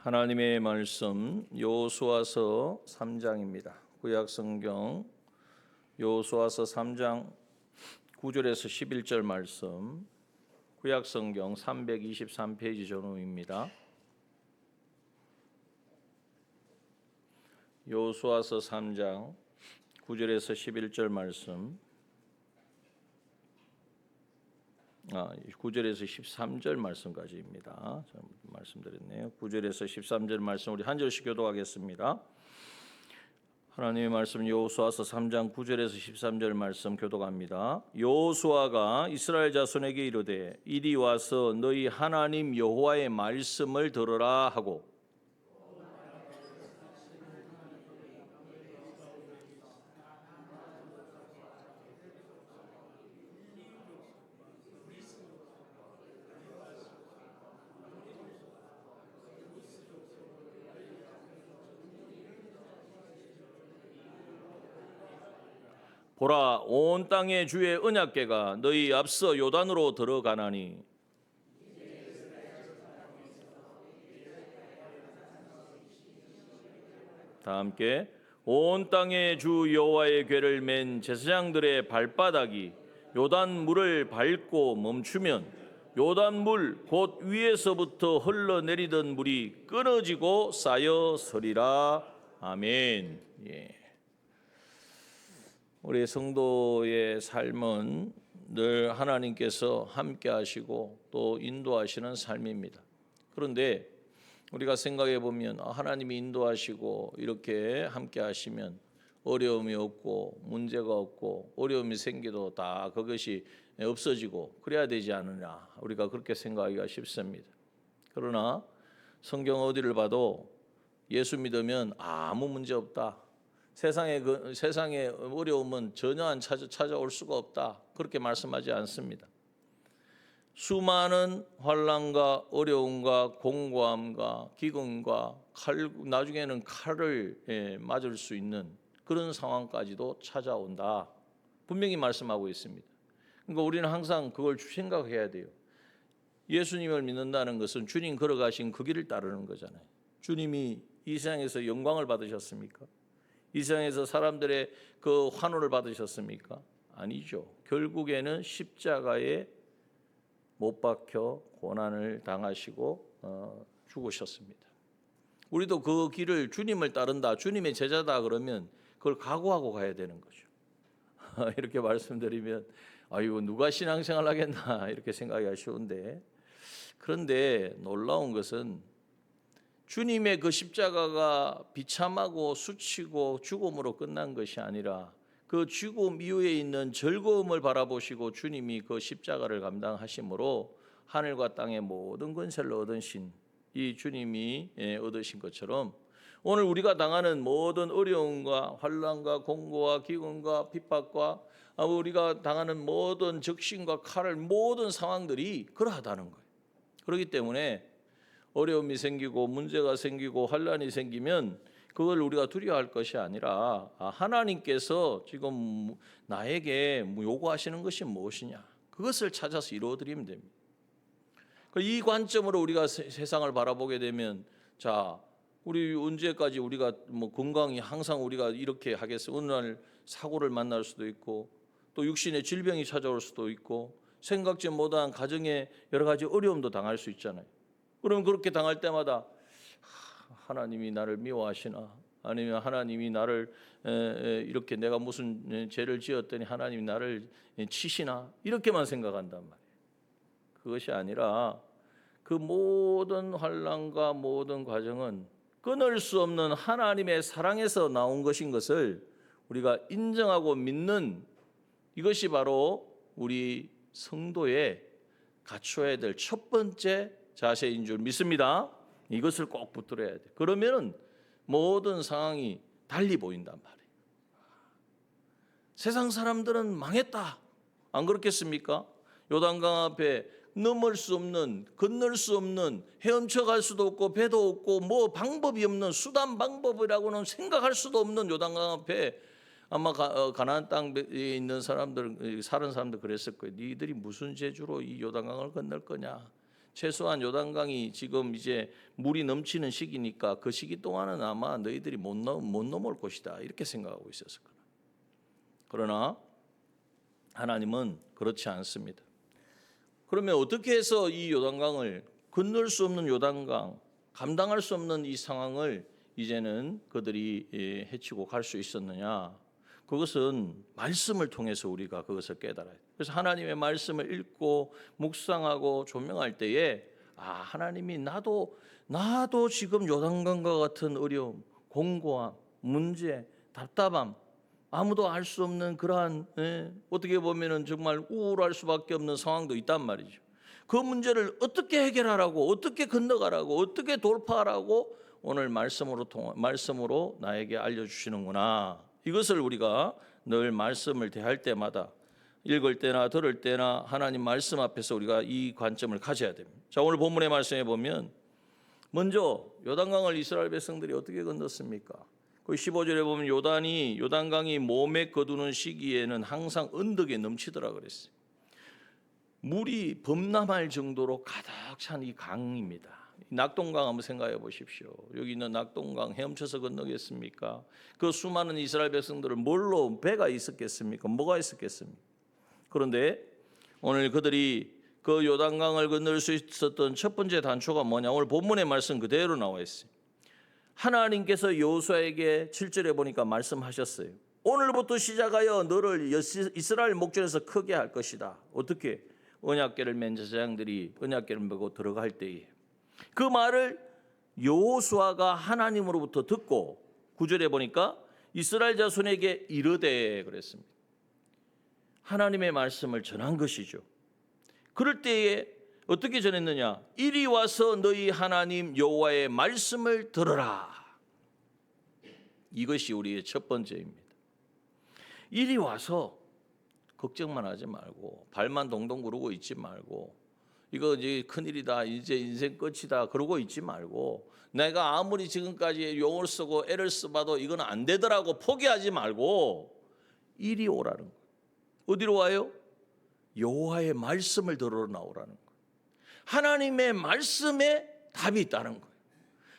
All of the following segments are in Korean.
하나님의 말씀 여호수아서 3장입니다. 구약 성경 여호수아서 3장 9절에서 11절 말씀, 구약 성경 323페이지 전후입니다. 여호수아서 3장 9절에서 11절 말씀, 9절에서 13절 말씀까지입니다. 잘못 말씀드렸네요. 9절에서 13절 말씀 우리 한 절씩 교독하겠습니다. 하나님의 말씀 여호수아서 3장 9절에서 13절 말씀 교독합니다. 여호수아가 이스라엘 자손에게 이르되 이리 와서 너희 하나님 여호와의 말씀을 들으라 하고, 보라, 온 땅의 주의 언약궤가 너희 앞서 요단으로 들어가나니 다 함께 온 땅의 주 여호와의 궤를 맨 제사장들의 발바닥이 요단 물을 밟고 멈추면 요단 물 곧 위에서부터 흘러내리던 물이 끊어지고 쌓여 서리라. 아멘. 예. 우리 성도의 삶은 늘 하나님께서 함께 하시고 또 인도하시는 삶입니다. 그런데 우리가 생각해 보면 하나님이 인도하시고 이렇게 함께 하시면 어려움이 없고 문제가 없고 어려움이 생겨도 다 그것이 없어지고 그래야 되지 않느냐, 우리가 그렇게 생각하기가 쉽습니다. 그러나 성경 어디를 봐도 예수 믿으면 아무 문제 없다, 세상의 어려움은 전혀 안 찾아올 수가 없다, 그렇게 말씀하지 않습니다. 수많은 환난과 어려움과 공고함과 기근과 나중에는 칼을 맞을 수 있는 그런 상황까지도 찾아온다, 분명히 말씀하고 있습니다. 그러니까 우리는 항상 그걸 생각해야 돼요. 예수님을 믿는다는 것은 주님 걸어가신 그 길을 따르는 거잖아요. 주님이 이 세상에서 영광을 받으셨습니까? 이 세상에서 사람들의 그 환호를 받으셨습니까? 아니죠. 결국에는 십자가에 못 박혀 고난을 당하시고 죽으셨습니다. 우리도 그 길을 주님을 따른다, 주님의 제자다 그러면 그걸 각오하고 가야 되는 거죠. 이렇게 말씀드리면 아이고 누가 신앙생활 하겠나 이렇게 생각하기가 쉬운데, 그런데 놀라운 것은 주님의 그 십자가가 비참하고 수치고 죽음으로 끝난 것이 아니라 그 죽음 이후에 있는 즐거움을 바라보시고 주님이 그 십자가를 감당하심으로 하늘과 땅의 모든 권세를 얻으신 이 주님이 얻으신 것처럼 오늘 우리가 당하는 모든 어려움과 환난과 공고와 기근과 핍박과 우리가 당하는 모든 적신과 칼을 모든 상황들이 그러하다는 거예요. 그렇기 때문에 어려움이 생기고 문제가 생기고 환난이 생기면 그걸 우리가 두려워할 것이 아니라 하나님께서 지금 나에게 요구하시는 것이 무엇이냐, 그것을 찾아서 이루어드리면 됩니다. 이 관점으로 우리가 세상을 바라보게 되면, 자, 우리 언제까지 우리가 건강이 항상 우리가 이렇게 하겠어요? 어느 날 사고를 만날 수도 있고 또 육신의 질병이 찾아올 수도 있고 생각지 못한 가정에 여러 가지 어려움도 당할 수 있잖아요. 그러면 그렇게 당할 때마다 하나님이 나를 미워하시나, 아니면 하나님이 나를 이렇게 내가 무슨 죄를 지었더니 하나님이 나를 치시나, 이렇게만 생각한단 말이에요. 그것이 아니라 그 모든 환난과 모든 과정은 끊을 수 없는 하나님의 사랑에서 나온 것인 것을 우리가 인정하고 믿는, 이것이 바로 우리 성도의 갖춰야 될 첫 번째 자세인 줄 믿습니다. 이것을 꼭 붙들어야 돼. 그러면 모든 상황이 달리 보인단 말이에요. 세상 사람들은 망했다, 안 그렇겠습니까? 요단강 앞에 넘을 수 없는, 건널 수 없는, 헤엄쳐 갈 수도 없고 배도 없고 뭐 방법이 없는, 수단 방법이라고는 생각할 수도 없는 요단강 앞에 아마 가나안 땅에 있는 사람들, 사는 사람들 그랬을 거예요. 니들이 무슨 재주로 이 요단강을 건널 거냐? 최소한 요단강이 지금 이제 물이 넘치는 시기니까 그 시기 동안은 아마 너희들이 못 넘어올 것이다 이렇게 생각하고 있었을 거예요. 그러나 하나님은 그렇지 않습니다. 그러면 어떻게 해서 이 요단강을 건널 수 없는 요단강, 감당할 수 없는 이 상황을 이제는 그들이 헤치고 갈 수 있었느냐? 그것은 말씀을 통해서 우리가 그것을 깨달아요. 그래서 하나님의 말씀을 읽고 묵상하고 조명할 때에 하나님이 나도 지금 요단강과 같은 어려움, 공고함, 문제, 답답함, 아무도 알 수 없는 그러한 어떻게 보면은 정말 우울할 수밖에 없는 상황도 있단 말이죠. 그 문제를 어떻게 해결하라고, 어떻게 건너가라고, 어떻게 돌파하라고 오늘 말씀으로 나에게 알려주시는구나. 이것을 우리가 늘 말씀을 대할 때마다 읽을 때나 들을 때나 하나님 말씀 앞에서 우리가 이 관점을 가져야 됩니다. 자, 오늘 본문의 말씀에 보면 먼저 요단강을 이스라엘 백성들이 어떻게 건넜습니까? 그 15절에 보면 요단강이 몸에 거두는 시기에는 항상 언덕에 넘치더라 그랬어요. 물이 범람할 정도로 가득 찬 이 강입니다. 낙동강 한번 생각해 보십시오. 여기 있는 낙동강 헤엄쳐서 건너겠습니까? 그 수많은 이스라엘 백성들을 뭘로 배가 있었겠습니까? 뭐가 있었겠습니까? 그런데 오늘 그들이 그 요단강을 건널 수 있었던 첫 번째 단초가 뭐냐? 오늘 본문의 말씀 그대로 나와 있어요. 하나님께서 여호수아에게 7절에 보니까 말씀하셨어요. 오늘부터 시작하여 너를 이스라엘 목전에서 크게 할 것이다. 어떻게? 언약궤를 맨 제사장들이 언약궤를 메고 들어갈 때에 그 말을 여호수아가 하나님으로부터 듣고 9절에 보니까 이스라엘 자손에게 이르되 그랬습니다. 하나님의 말씀을 전한 것이죠. 그럴 때에 어떻게 전했느냐? 이리 와서 너희 하나님 여호와의 말씀을 들어라. 이것이 우리의 첫 번째입니다. 이리 와서 걱정만 하지 말고 발만 동동 구르고 있지 말고 이거 이제 큰일이다 이제 인생 끝이다 그러고 있지 말고 내가 아무리 지금까지 용을 쓰고 애를 써봐도 이건 안 되더라고 포기하지 말고 이리 오라는 거예요. 어디로 와요? 여호와의 말씀을 들으러 나오라는 거예요. 하나님의 말씀에 답이 있다는 거예요.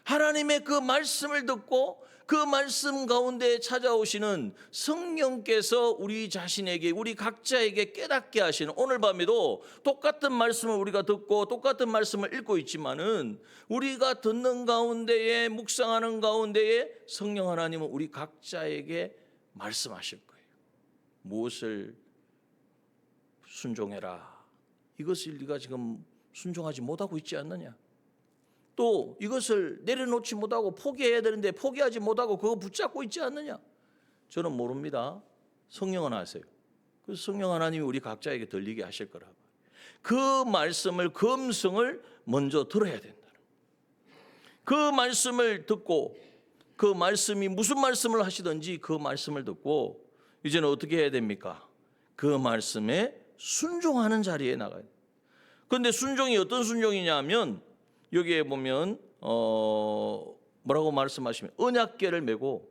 하나님의 그 말씀을 듣고 그 말씀 가운데 찾아오시는 성령께서 우리 자신에게 우리 각자에게 깨닫게 하시는 오늘 밤에도 똑같은 말씀을 우리가 듣고 똑같은 말씀을 읽고 있지만은 우리가 듣는 가운데에 묵상하는 가운데에 성령 하나님은 우리 각자에게 말씀하실 거예요. 무엇을 순종해라. 이것을 네가 지금 순종하지 못하고 있지 않느냐? 또 이것을 내려놓지 못하고 포기해야 되는데 포기하지 못하고 그거 붙잡고 있지 않느냐? 저는 모릅니다. 성령은 아세요. 그래서 성령 하나님이 우리 각자에게 들리게 하실 거라고. 그 말씀을 그 음성을 먼저 들어야 된다는. 그 말씀을 듣고 그 말씀이 무슨 말씀을 하시든지 그 말씀을 듣고 이제는 어떻게 해야 됩니까? 그 말씀에 순종하는 자리에 나가요. 그런데 순종이 어떤 순종이냐면 여기에 보면 뭐라고 말씀하시면 언약궤를 메고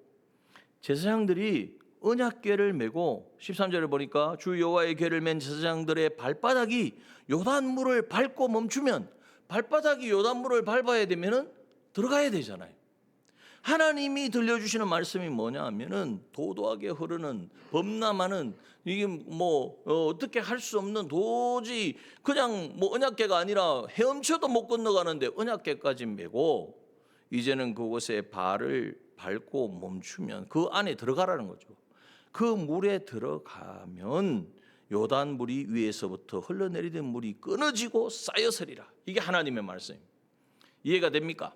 제사장들이 언약궤를 메고 13절을 보니까 주 여호와의 궤를 맨 제사장들의 발바닥이 요단물을 밟고 멈추면 발바닥이 요단물을 밟아야 되면은 들어가야 되잖아요. 하나님이 들려주시는 말씀이 뭐냐 하면은 도도하게 흐르는 범람하는 이게 어떻게 할 수 없는 도저히 그냥 언약궤가 아니라 헤엄쳐도 못 건너가는데 언약궤까지 메고 이제는 그곳에 발을 밟고 멈추면 그 안에 들어가라는 거죠. 그 물에 들어가면 요단물이 위에서부터 흘러내리던 물이 끊어지고 쌓여서리라. 이게 하나님의 말씀입니다. 이해가 됩니까?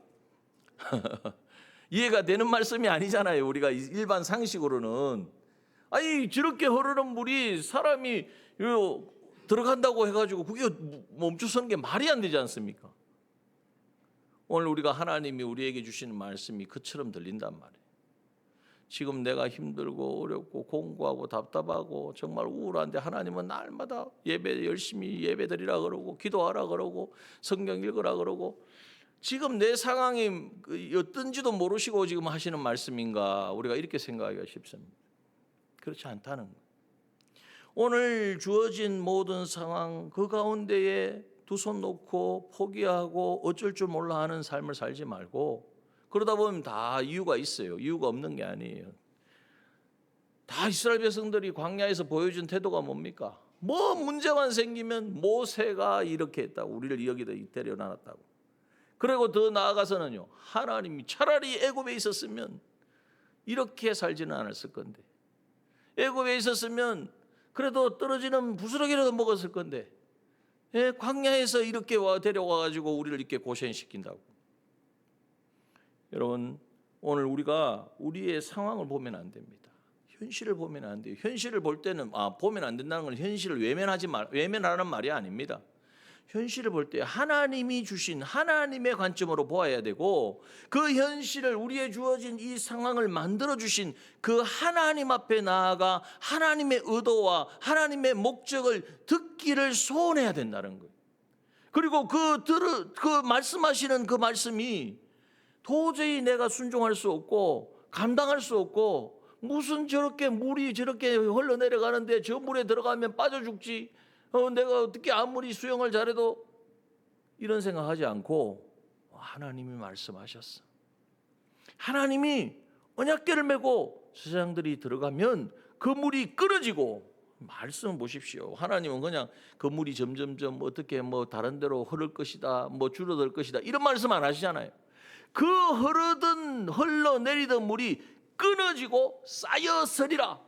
이해가 되는 말씀이 아니잖아요. 우리가 일반 상식으로는 아니 저렇게 흐르는 물이 사람이 들어간다고 해가지고 그게 멈춰서는 게 말이 안 되지 않습니까? 오늘 우리가 하나님이 우리에게 주시는 말씀이 그처럼 들린단 말이에요. 지금 내가 힘들고 어렵고 공고하고 답답하고 정말 우울한데 하나님은 날마다 열심히 예배드리라 그러고 기도하라 그러고 성경 읽으라 그러고 지금 내 상황이 어떤지도 모르시고 지금 하시는 말씀인가 우리가 이렇게 생각하기가 쉽습니다. 그렇지 않다는 거예요. 오늘 주어진 모든 상황 그 가운데에 두 손 놓고 포기하고 어쩔 줄 몰라 하는 삶을 살지 말고, 그러다 보면 다 이유가 있어요. 이유가 없는 게 아니에요. 다 이스라엘 백성들이 광야에서 보여준 태도가 뭡니까? 뭐 문제만 생기면 모세가 이렇게 했다고, 우리를 여기다 데려놨다고. 그리고 더 나아가서는요, 하나님이 차라리 애굽에 있었으면 이렇게 살지는 않았을 건데, 애굽에 있었으면 그래도 떨어지는 부스러기라도 먹었을 건데, 광야에서 이렇게 데려와 가지고 우리를 이렇게 고생시킨다고. 여러분, 오늘 우리가 우리의 상황을 보면 안 됩니다. 현실을 보면 안 돼요. 현실을 볼 때는 보면 안 된다는 건 현실을 외면하는 말이 아닙니다. 현실을 볼 때 하나님이 주신 하나님의 관점으로 보아야 되고, 그 현실을, 우리의 주어진 이 상황을 만들어 주신 그 하나님 앞에 나아가 하나님의 의도와 하나님의 목적을 듣기를 소원해야 된다는 거예요. 그리고 그 말씀하시는 그 말씀이 도저히 내가 순종할 수 없고 감당할 수 없고, 무슨 저렇게 물이 저렇게 흘러내려가는데 저 물에 들어가면 빠져 죽지, 내가 어떻게 아무리 수영을 잘해도, 이런 생각하지 않고 하나님이 말씀하셨어. 하나님이 언약궤를 메고 제사장들이 들어가면 그 물이 끊어지고, 말씀 보십시오. 하나님은 그냥 그 물이 점점점 어떻게 다른 데로 흐를 것이다, 줄어들 것이다, 이런 말씀 안 하시잖아요. 그 흘러내리던 물이 끊어지고 쌓여서리라.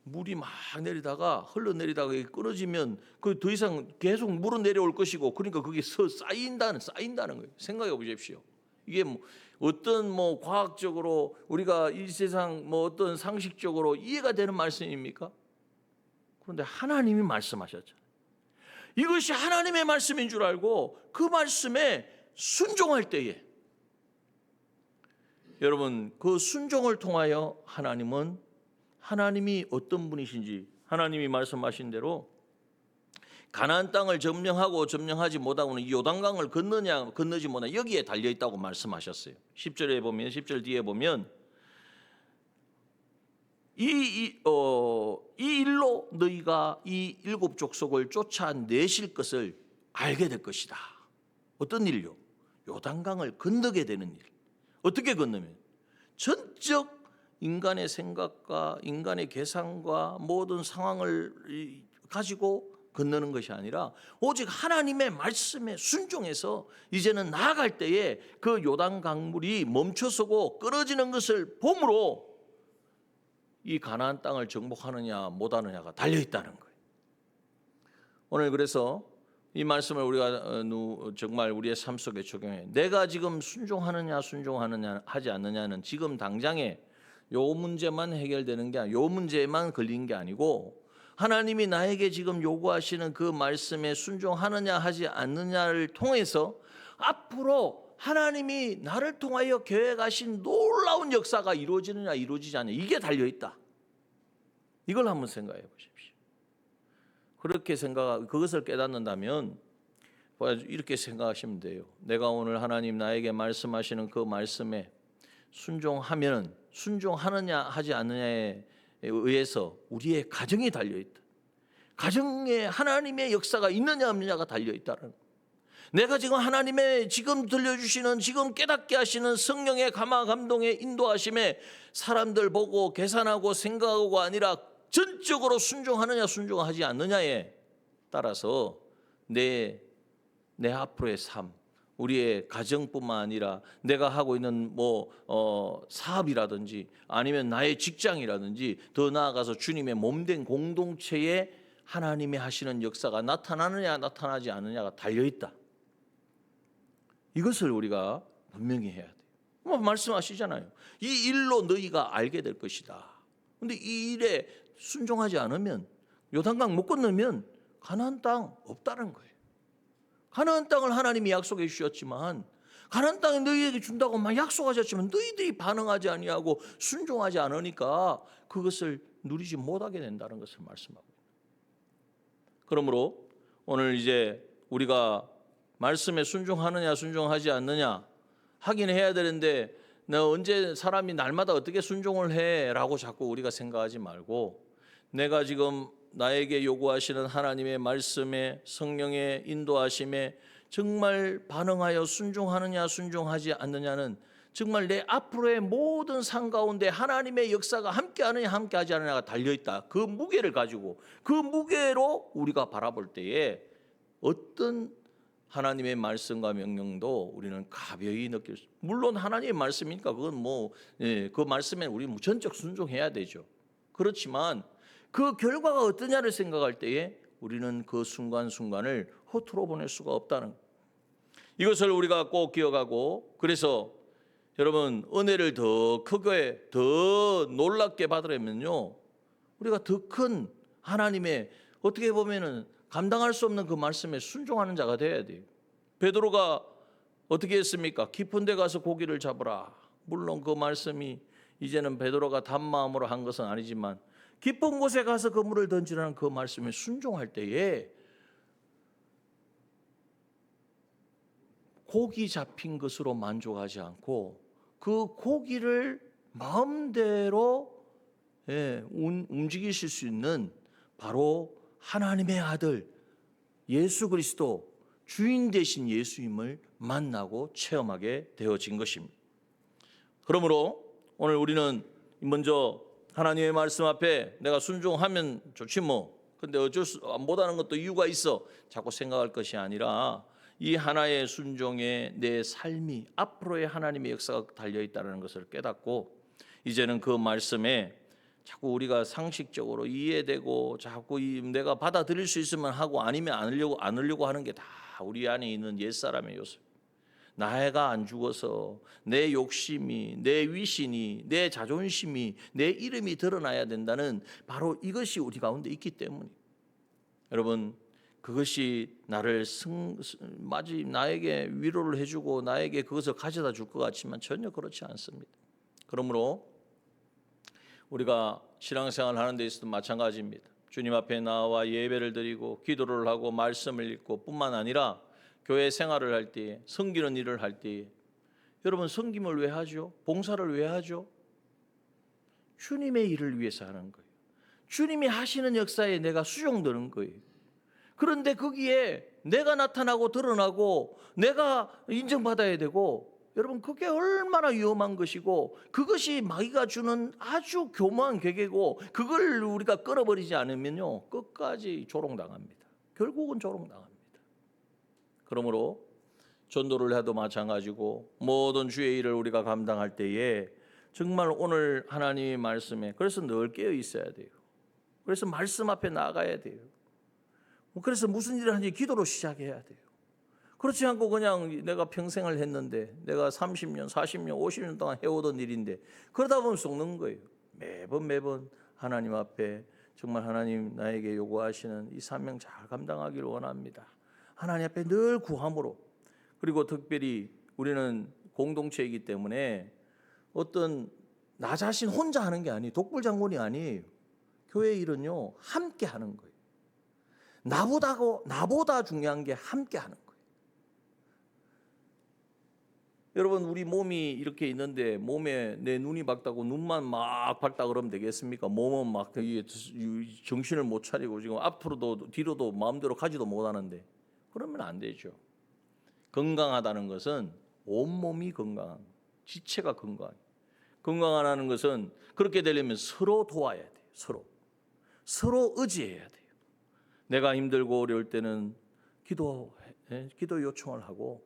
물이 막 내리다가 흘러내리다가 끊어지면 그 더 이상 계속 물은 내려올 것이고, 그러니까 그게 쌓인다는 거예요. 생각해 보십시오. 이게 어떤 과학적으로 우리가 이 세상 어떤 상식적으로 이해가 되는 말씀입니까? 그런데 하나님이 말씀하셨잖아요. 이것이 하나님의 말씀인 줄 알고 그 말씀에 순종할 때에, 여러분, 그 순종을 통하여 하나님이 어떤 분이신지, 하나님이 말씀하신 대로 가나안 땅을 점령하고 점령하지 못하고는 이 요단강을 건너냐 건너지 못하냐, 여기에 달려 있다고 말씀하셨어요. 10절 뒤에 보면 이 일로 너희가 이 일곱 족속을 쫓아내실 것을 알게 될 것이다. 어떤 일요? 요단강을 건너게 되는 일. 어떻게 건너면? 전적 인간의 생각과 인간의 계산과 모든 상황을 가지고 건너는 것이 아니라 오직 하나님의 말씀에 순종해서 이제는 나아갈 때에 그 요단 강물이 멈춰서고 끊어지는 것을 보므로 이 가나안 땅을 정복하느냐 못하느냐가 달려 있다는 거예요. 오늘 그래서 이 말씀을 우리가 정말 우리의 삶 속에 적용해, 내가 지금 순종하느냐 하지 않느냐는 지금 당장에 요 문제만 해결되는 게 아니고, 요 문제만 걸린 게 아니고, 하나님이 나에게 지금 요구하시는 그 말씀에 순종하느냐 하지 않느냐를 통해서 앞으로 하나님이 나를 통하여 계획하신 놀라운 역사가 이루어지느냐 이루어지지 않느냐, 이게 달려있다. 이걸 한번 생각해 보십시오. 그렇게 그것을 깨닫는다면 이렇게 생각하시면 돼요. 내가 오늘 하나님 나에게 말씀하시는 그 말씀에 순종하느냐 하지 않느냐에 의해서 우리의 가정이 달려있다. 가정에 하나님의 역사가 있느냐 없느냐가 달려있다는 거예요. 내가 지금 하나님의 지금 들려주시는, 지금 깨닫게 하시는 성령의 감동의 인도하심에 사람들 보고 계산하고 생각하고가 아니라 전적으로 순종하느냐 순종하지 않느냐에 따라서 내 앞으로의 삶, 우리의 가정뿐만 아니라 내가 하고 있는 사업이라든지 아니면 나의 직장이라든지, 더 나아가서 주님의 몸된 공동체에 하나님이 하시는 역사가 나타나느냐 나타나지 않느냐가 달려있다. 이것을 우리가 분명히 해야 돼요. 말씀하시잖아요. 이 일로 너희가 알게 될 것이다. 그런데 이 일에 순종하지 않으면, 요단강 못 건너면 가나안 땅 없다는 거예요. 가나안 땅을 하나님이 약속해 주셨지만, 가나안 땅에 너희에게 준다고 막 약속하셨지만 너희들이 반응하지 아니하고 순종하지 않으니까 그것을 누리지 못하게 된다는 것을 말씀하고 있습니다. 그러므로 오늘 이제 우리가 말씀에 순종하느냐 순종하지 않느냐 하긴 해야 되는데, 나 언제 사람이 날마다 어떻게 순종을 해? 라고 자꾸 우리가 생각하지 말고, 내가 지금 나에게 요구하시는 하나님의 말씀에 성령의 인도하심에 정말 반응하여 순종하느냐 순종하지 않느냐는 정말 내 앞으로의 모든 삶 가운데 하나님의 역사가 함께하느냐 함께하지 않느냐가 달려있다. 그 무게를 가지고 그 무게로 우리가 바라볼 때에 어떤 하나님의 말씀과 명령도 우리는 가벼이 느낄 수. 물론 하나님의 말씀이니까 그건 그 말씀에 우리 전적 순종해야 되죠. 그렇지만 그 결과가 어떠냐를 생각할 때에 우리는 그 순간순간을 허투루 보낼 수가 없다는 것. 이것을 우리가 꼭 기억하고, 그래서 여러분 은혜를 더 크게 더 놀랍게 받으려면요, 우리가 더 큰 하나님의 어떻게 보면은 감당할 수 없는 그 말씀에 순종하는 자가 되어야 돼요. 베드로가 어떻게 했습니까? 깊은 데 가서 고기를 잡으라. 물론 그 말씀이 이제는 베드로가 단마음으로 한 것은 아니지만 깊은 곳에 가서 그물을 던지라는 그 말씀에 순종할 때에 고기 잡힌 것으로 만족하지 않고 그 고기를 마음대로 움직이실 수 있는 바로 하나님의 아들 예수 그리스도 주인 되신 예수님을 만나고 체험하게 되어진 것입니다. 그러므로 오늘 우리는 먼저 하나님의 말씀 앞에 내가 순종하면 좋지 뭐, 근데 어쩔 수 못하는 것도 이유가 있어 자꾸 생각할 것이 아니라 이 하나의 순종에 내 삶이 앞으로의 하나님의 역사가 달려있다는 것을 깨닫고 이제는 그 말씀에 자꾸 우리가 상식적으로 이해되고 자꾸 내가 받아들일 수 있으면 하고 아니면 않으려고 하는 게 다 우리 안에 있는 옛사람의 요소. 나가 안 죽어서 내 욕심이, 내 위신이, 내 자존심이, 내 이름이 드러나야 된다는 바로 이것이 우리 가운데 있기 때문에 여러분, 그것이 나에게 위로를 해주고 나에게 그것을 가져다 줄 것 같지만 전혀 그렇지 않습니다. 그러므로 우리가 신앙생활 하는 데 있어도 마찬가지입니다. 주님 앞에 나와 예배를 드리고 기도를 하고 말씀을 읽고 뿐만 아니라 교회 생활을 할 때에, 섬기는 일을 할 때에 여러분, 섬김을 왜 하죠? 봉사를 왜 하죠? 주님의 일을 위해서 하는 거예요. 주님이 하시는 역사에 내가 수용되는 거예요. 그런데 거기에 내가 나타나고 드러나고 내가 인정받아야 되고, 여러분 그게 얼마나 위험한 것이고 그것이 마귀가 주는 아주 교묘한 계계고 그걸 우리가 끊어버리지 않으면요 끝까지 조롱당합니다. 결국은 조롱당합니다. 그러므로 전도를 해도 마찬가지고 모든 주의 일을 우리가 감당할 때에 정말 오늘 하나님의 말씀에 그래서 늘 깨어 있어야 돼요. 그래서 말씀 앞에 나가야 돼요. 그래서 무슨 일을 하는지 기도로 시작해야 돼요. 그렇지 않고 그냥 내가 평생을 했는데 내가 30년, 40년, 50년 동안 해오던 일인데 그러다 보면 속는 거예요. 매번 하나님 앞에 정말 하나님 나에게 요구하시는 이 사명 잘 감당하기를 원합니다. 하나님 앞에 늘 구함으로, 그리고 특별히 우리는 공동체이기 때문에 어떤 나 자신 혼자 하는 게 아니에요. 독불장군이 아니에요. 교회 일은요 함께 하는 거예요. 나보다 중요한 게 함께 하는 거예요. 여러분, 우리 몸이 이렇게 있는데 몸에 내 눈이 밝다고 눈만 막 밝다 그러면 되겠습니까? 몸은 막 정신을 못 차리고 지금 앞으로도 뒤로도 마음대로 가지도 못하는데 그러면 안 되죠. 건강하다는 것은 온몸이 건강한, 지체가 건강하다는 것은 그렇게 되려면 서로 도와야 돼요. 서로 의지해야 돼요. 내가 힘들고 어려울 때는 기도 요청을 하고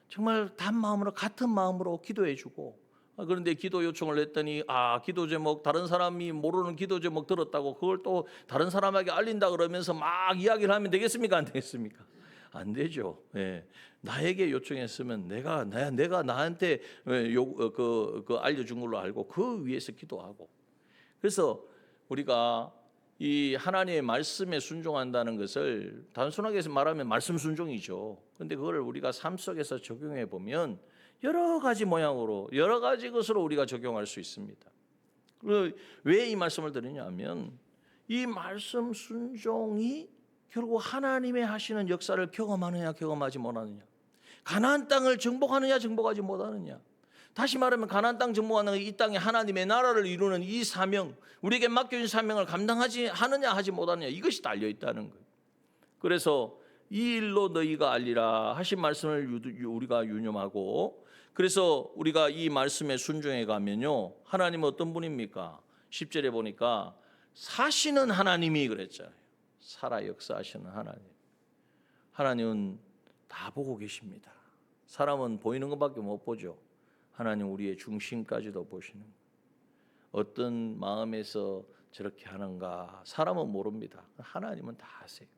정말 단마음으로 같은 마음으로 기도해주고, 그런데 기도 요청을 했더니 기도 제목 다른 사람이 모르는 기도 제목 들었다고 그걸 또 다른 사람에게 알린다 그러면서 막 이야기를 하면 되겠습니까? 안 되겠습니까? 안 되죠. 나에게 요청했으면 내가 나한테 알려준 걸로 알고 그 위에서 기도하고. 그래서 우리가 이 하나님의 말씀에 순종한다는 것을 단순하게 말하면 말씀 순종이죠. 그런데 그걸 우리가 삶 속에서 적용해 보면 여러 가지 모양으로 여러 가지 것으로 우리가 적용할 수 있습니다. 왜 이 말씀을 드리냐면 이 말씀 순종이 결국 하나님의 하시는 역사를 경험하느냐 경험하지 못하느냐, 가나안 땅을 정복하느냐 정복하지 못하느냐, 다시 말하면 가나안 땅 정복하는 이 땅에 하나님의 나라를 이루는 이 사명, 우리에게 맡겨진 사명을 감당하지 하느냐 하지 못하느냐, 이것이 달려 있다는 거예요. 그래서 이 일로 너희가 알리라 하신 말씀을 우리가 유념하고, 그래서 우리가 이 말씀에 순종해 가면요, 하나님은 어떤 분입니까? 10절에 보니까 사시는 하나님이 그랬잖아요. 살아 역사하시는 하나님. 하나님은 다 보고 계십니다. 사람은 보이는 것밖에 못 보죠. 하나님 우리의 중심까지도 보시는 거예요. 어떤 마음에서 저렇게 하는가 사람은 모릅니다. 하나님은 다 아세요.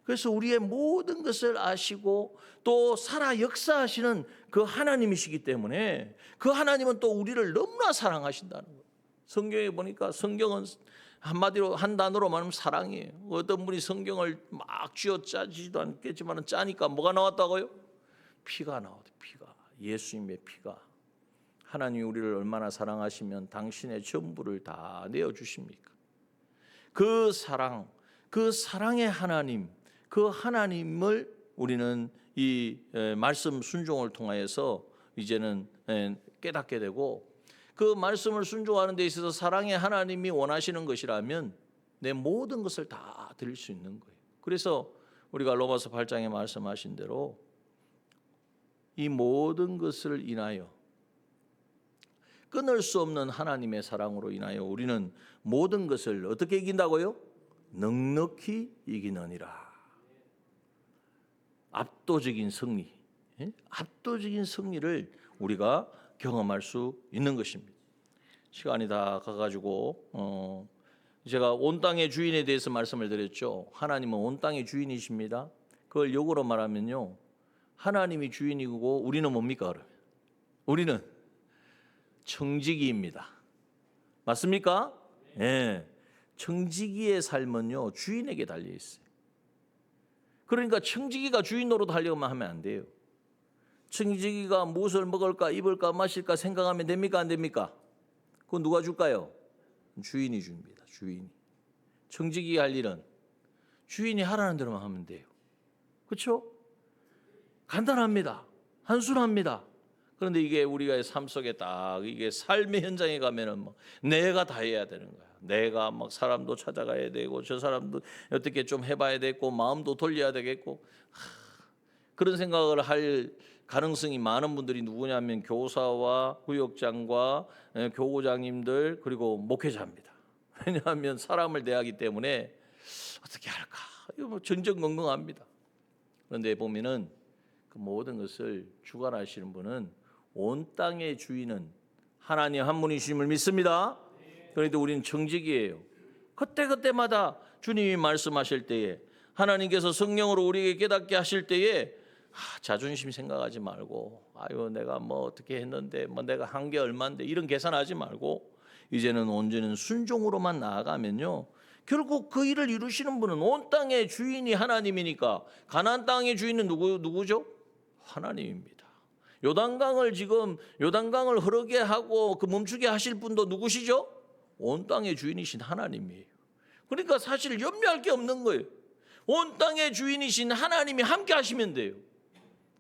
그래서 우리의 모든 것을 아시고 또 살아 역사하시는 그 하나님이시기 때문에 그 하나님은 또 우리를 너무나 사랑하신다는 거예요. 성경에 보니까 성경은 한마디로 한 단어로 말하면 사랑이에요. 어떤 분이 성경을 막 쥐어 짜지도 않겠지만 짜니까 뭐가 나왔다고요? 피가 나오대. 피가. 예수님의 피가. 하나님이 우리를 얼마나 사랑하시면 당신의 전부를 다 내어주십니까? 그 사랑, 그 사랑의 하나님, 그 하나님을 우리는 이 말씀 순종을 통하여서 이제는 깨닫게 되고, 그 말씀을 순종하는 데 있어서 사랑의 하나님이 원하시는 것이라면 내 모든 것을 다 드릴 수 있는 거예요. 그래서 우리가 로마서 8장에 말씀하신 대로 이 모든 것을 인하여 끊을 수 없는 하나님의 사랑으로 인하여 우리는 모든 것을 어떻게 이긴다고요? 넉넉히 이기느니라. 압도적인 승리, 압도적인 승리를 우리가 경험할 수 있는 것입니다. 시간이 다 가가지고 제가 온 땅의 주인에 대해서 말씀을 드렸죠. 하나님은 온 땅의 주인이십니다. 그걸 역으로 말하면요, 하나님이 주인이고 우리는 뭡니까? 그러면 우리는 청지기입니다. 맞습니까? 예. 청지기의 삶은요, 주인에게 달려 있어요. 그러니까 청지기가 주인 노릇 하려고 하면 안 돼요. 청지기가 무엇을 먹을까, 입을까, 마실까 생각하면 됩니까? 안 됩니까? 그건 누가 줄까요? 주인이 줍니다. 주인이. 청지기가 할 일은 주인이 하라는 대로만 하면 돼요. 그렇죠? 간단합니다. 단순합니다. 그런데 이게 우리가 삶 속에 딱 이게 삶의 현장에 가면은 뭐 내가 다 해야 되는 거야. 내가 막 사람도 찾아가야 되고 저 사람도 어떻게 좀 해봐야 되고 마음도 돌려야 되겠고, 그런 생각을 할 가능성이 많은 분들이 누구냐면 교사와 구역장과 교구장님들 그리고 목회자입니다. 왜냐하면 사람을 대하기 때문에 어떻게 할까? 이거 뭐 전전긍긍합니다. 그런데 보면은 그 모든 것을 주관하시는 분은 온 땅의 주인은 하나님 한 분이심을 믿습니다. 그런데 우리는 청지기예요. 그때그때마다 주님이 말씀하실 때에, 하나님께서 성령으로 우리에게 깨닫게 하실 때에 자존심 생각하지 말고, 아유 내가 뭐 어떻게 했는데 뭐 내가 한 게 얼마인데 이런 계산하지 말고 이제는 온전한 순종으로만 나아가면요, 결국 그 일을 이루시는 분은 온 땅의 주인이 하나님이니까. 가나안 땅의 주인은 누구죠? 하나님입니다. 요단강을 흐르게 하고 그 멈추게 하실 분도 누구시죠? 온 땅의 주인이신 하나님이에요. 그러니까 사실 염려할 게 없는 거예요. 온 땅의 주인이신 하나님이 함께 하시면 돼요.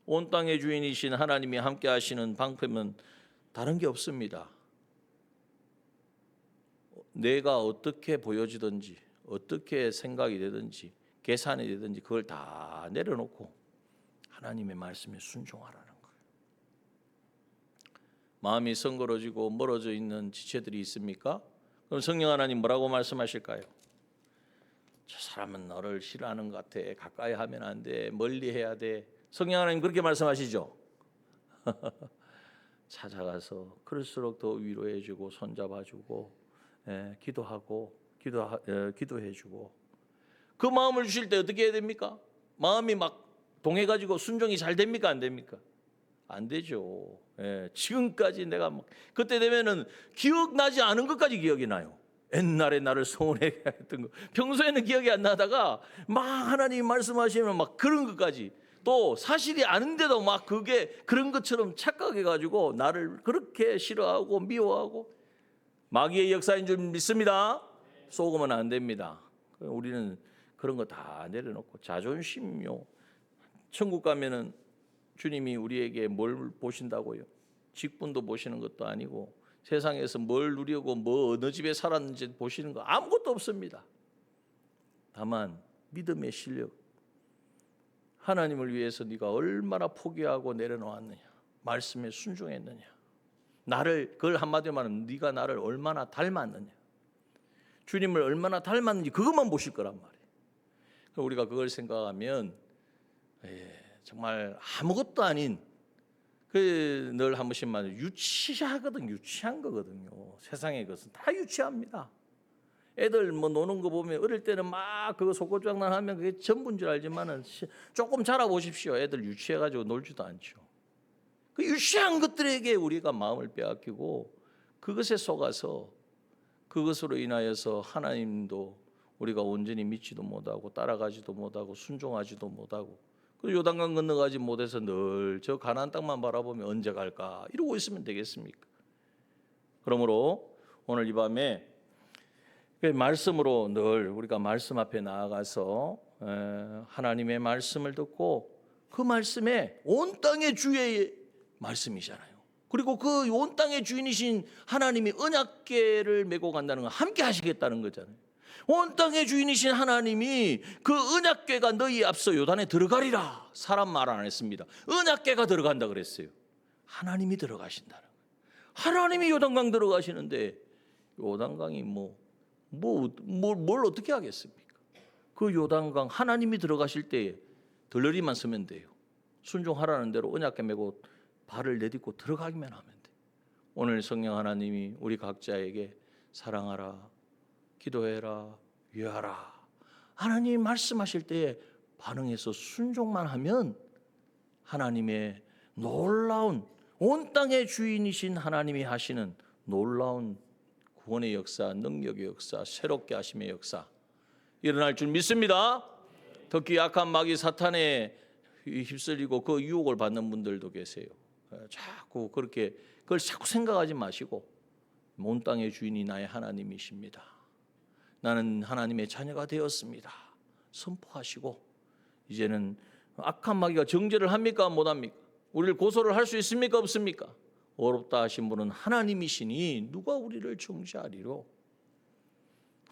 온 땅의 주인이신 하나님이 함께 하시는 방법은 다른 게 없습니다. 내가 어떻게 보여지든지 어떻게 생각이 되든지 계산이 되든지 그걸 다 내려놓고 하나님의 말씀에 순종하라는 거예요. 마음이 성거러지고 멀어져 있는 지체들이 있습니까? 그럼 성령 하나님 뭐라고 말씀하실까요? 저 사람은 너를 싫어하는 것 같아. 가까이 하면 안 돼. 멀리 해야 돼. 성령 하나님 그렇게 말씀하시죠? 찾아가서 그럴수록 더 위로해주고 손잡아주고 기도하고 기도해주고, 그 마음을 주실 때 어떻게 해야 됩니까? 마음이 막 동해가지고 순종이 잘 됩니까? 안 됩니까? 안 되죠. 지금까지 내가 막 그때 되면은 기억나지 않은 것까지 기억이 나요. 옛날에 나를 서운하게 했던 거 평소에는 기억이 안 나다가 막 하나님이 말씀하시면 막 그런 것까지, 또 사실이 아닌데도 막 그게 그런 것처럼 착각해가지고 나를 그렇게 싫어하고 미워하고 마귀의 역사인 줄 믿습니다. 속으면 안 됩니다. 우리는 그런 거 다 내려놓고 자존심요. 천국 가면은 주님이 우리에게 뭘 보신다고요? 직분도 보시는 것도 아니고 세상에서 뭘 누리고 뭐 어느 집에 살았는지 보시는 거 아무것도 없습니다. 다만 믿음의 실력, 하나님을 위해서 네가 얼마나 포기하고 내려놓았느냐, 말씀에 순종했느냐, 나를 그걸 한마디로 말하면 네가 나를 얼마나 닮았느냐, 주님을 얼마나 닮았는지 그것만 보실 거란 말이에요. 우리가 그걸 생각하면 정말 아무것도 아닌 늘 한 번씩 말해요. 유치한 거거든요. 세상의 것은 다 유치합니다. 애들 뭐 노는 거 보면 어릴 때는 막 그거 속고장난하면 그게 전부인 줄 알지만은 조금 자라보십시오. 애들 유치해가지고 놀지도 않죠. 그 유치한 것들에게 우리가 마음을 빼앗기고 그것에 속아서 그것으로 인하여서 하나님도 우리가 온전히 믿지도 못하고 따라가지도 못하고 순종하지도 못하고 그 요단강 건너가지 못해서 늘 저 가나안 땅만 바라보면 언제 갈까 이러고 있으면 되겠습니까? 그러므로 오늘 이 밤에 말씀으로 늘 우리가 말씀 앞에 나아가서 하나님의 말씀을 듣고 그 말씀에 온 땅의 주의 말씀이잖아요. 그리고 그 온 땅의 주인이신 하나님이 언약궤를 메고 간다는 건 함께 하시겠다는 거잖아요. 온 땅의 주인이신 하나님이 그 언약궤가 너희 앞서 요단에 들어가리라. 사람 말 안 했습니다. 언약궤가 들어간다 그랬어요. 하나님이 들어가신다는 거예요. 하나님이 요단강 들어가시는데 요단강이 뭘 어떻게 하겠습니까? 그 요단강 하나님이 들어가실 때에 들러리만 서면 돼요. 순종하라는 대로 언약궤 메고 발을 내딛고 들어가기만 하면 돼. 오늘 성령 하나님이 우리 각자에게 사랑하라, 기도해라, 위하라. 하나님 말씀하실 때에 반응해서 순종만 하면 하나님의 놀라운 온 땅의 주인이신 하나님이 하시는 놀라운 구원의 역사, 능력의 역사, 새롭게 하심의 역사 일어날 줄 믿습니다. 특히 약한 마귀 사탄에 휩쓸리고 그 유혹을 받는 분들도 계세요. 자꾸 그걸 자꾸 생각하지 마시고 온 땅의 주인이 나의 하나님이십니다. 나는 하나님의 자녀가 되었습니다. 선포하시고 이제는 악한 마귀가 정죄를 합니까? 못합니까? 우리를 고소를 할 수 있습니까? 없습니까? 어렵다 하신 분은 하나님이시니 누가 우리를 정죄하리로.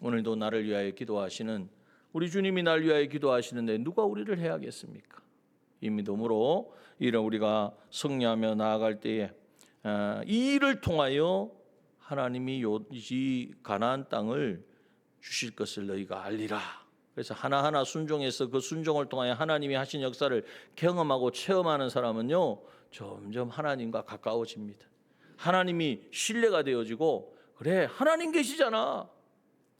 오늘도 나를 위하여 기도하시는 우리 주님이 나를 위하여 기도하시는데 누가 우리를 해야겠습니까? 이 믿음으로 이런 우리가 승리하며 나아갈 때에 이 일을 통하여 하나님이 이 가나안 땅을 주실 것을 너희가 알리라. 그래서 하나하나 순종해서 그 순종을 통하여 하나님이 하신 역사를 경험하고 체험하는 사람은요 점점 하나님과 가까워집니다. 하나님이 신뢰가 되어지고 그래 하나님 계시잖아.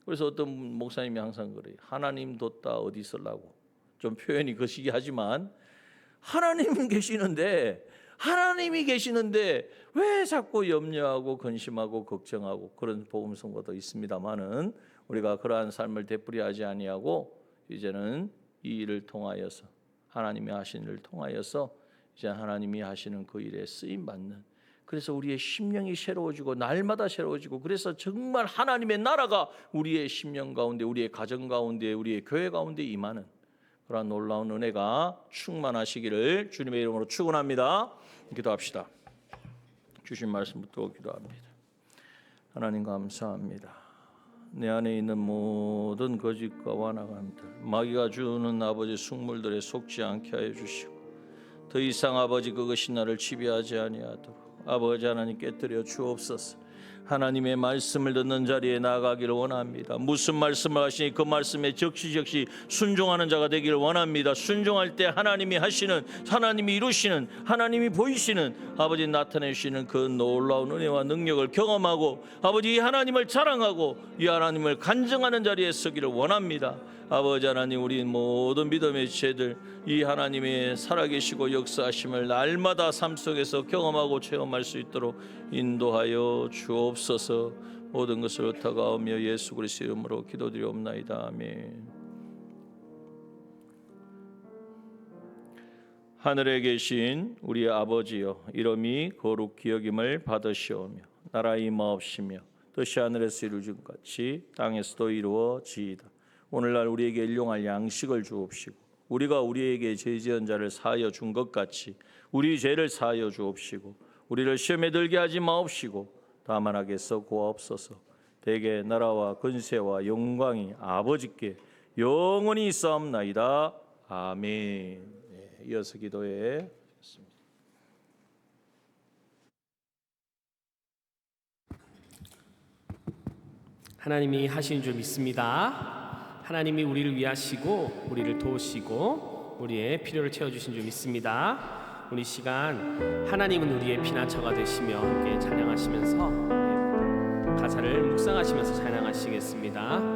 그래서 어떤 목사님이 항상 그래요. 하나님 뒀다 어디 있으려고. 좀 표현이 거시기 하지만 하나님이 계시는데 왜 자꾸 염려하고 근심하고 걱정하고 그런 복음 선고도 있습니다만은 우리가 그러한 삶을 되풀이하지 아니하고 이제는 이 일을 통하여서 하나님이 하신 일을 통하여서 이제 하나님이 하시는 그 일에 쓰임 받는 그래서 우리의 심령이 새로워지고 날마다 새로워지고 그래서 정말 하나님의 나라가 우리의 심령 가운데 우리의 가정 가운데 우리의 교회 가운데 임하는 그러한 놀라운 은혜가 충만하시기를 주님의 이름으로 축원합니다. 기도합시다. 주신 말씀 붙들고 기도합니다. 하나님 감사합니다. 내 안에 있는 모든 거짓과 완악함들 마귀가 주는 아버지 숙물들에 속지 않게 하여 주시고 더 이상 아버지 그것이 나를 지배하지 아니하도록 아버지 하나님 깨뜨려 주옵소서. 하나님의 말씀을 듣는 자리에 나아가기를 원합니다. 무슨 말씀을 하시니 그 말씀에 적시적시 순종하는 자가 되기를 원합니다. 순종할 때 하나님이 하시는 하나님이 이루시는 하나님이 보이시는 아버지 나타내 주시는 그 놀라운 은혜와 능력을 경험하고 아버지 이 하나님을 자랑하고 이 하나님을 간증하는 자리에 서기를 원합니다. 아버지 하나님 우리 모든 믿음의 지체들 이 하나님의 살아계시고 역사하심을 날마다 삶 속에서 경험하고 체험할 수 있도록 인도하여 주옵소서. 모든 것을 의탁하오며 예수 그리스도의 이름으로 기도드리옵나이다. 아멘. 하늘에 계신 우리 아버지여 이름이 거룩히 여김을 받으시오며 나라 임하옵시며 뜻이 하늘에서 이루어진 것 같이 땅에서도 이루어지이다. 오늘날 우리에게 일용할 양식을 주옵시고 우리가 우리에게 죄 지은 자를 사하여 준 것 같이 우리 죄를 사하여 주옵시고 우리를 시험에 들게 하지 마옵시고 다만 악에서 구하옵소서. 대개 나라와 권세와 영광이 아버지께 영원히 있사옵나이다. 아멘. 이어서 기도해 주겠습니다. 하나님이 하신 줄 믿습니다. 하나님이 우리를 위하시고 우리를 도우시고 우리의 필요를 채워주신 줄 믿습니다. 우리 시간 하나님은 우리의 피난처가 되시며 함께 찬양하시면서 가사를 묵상하시면서 찬양하시겠습니다.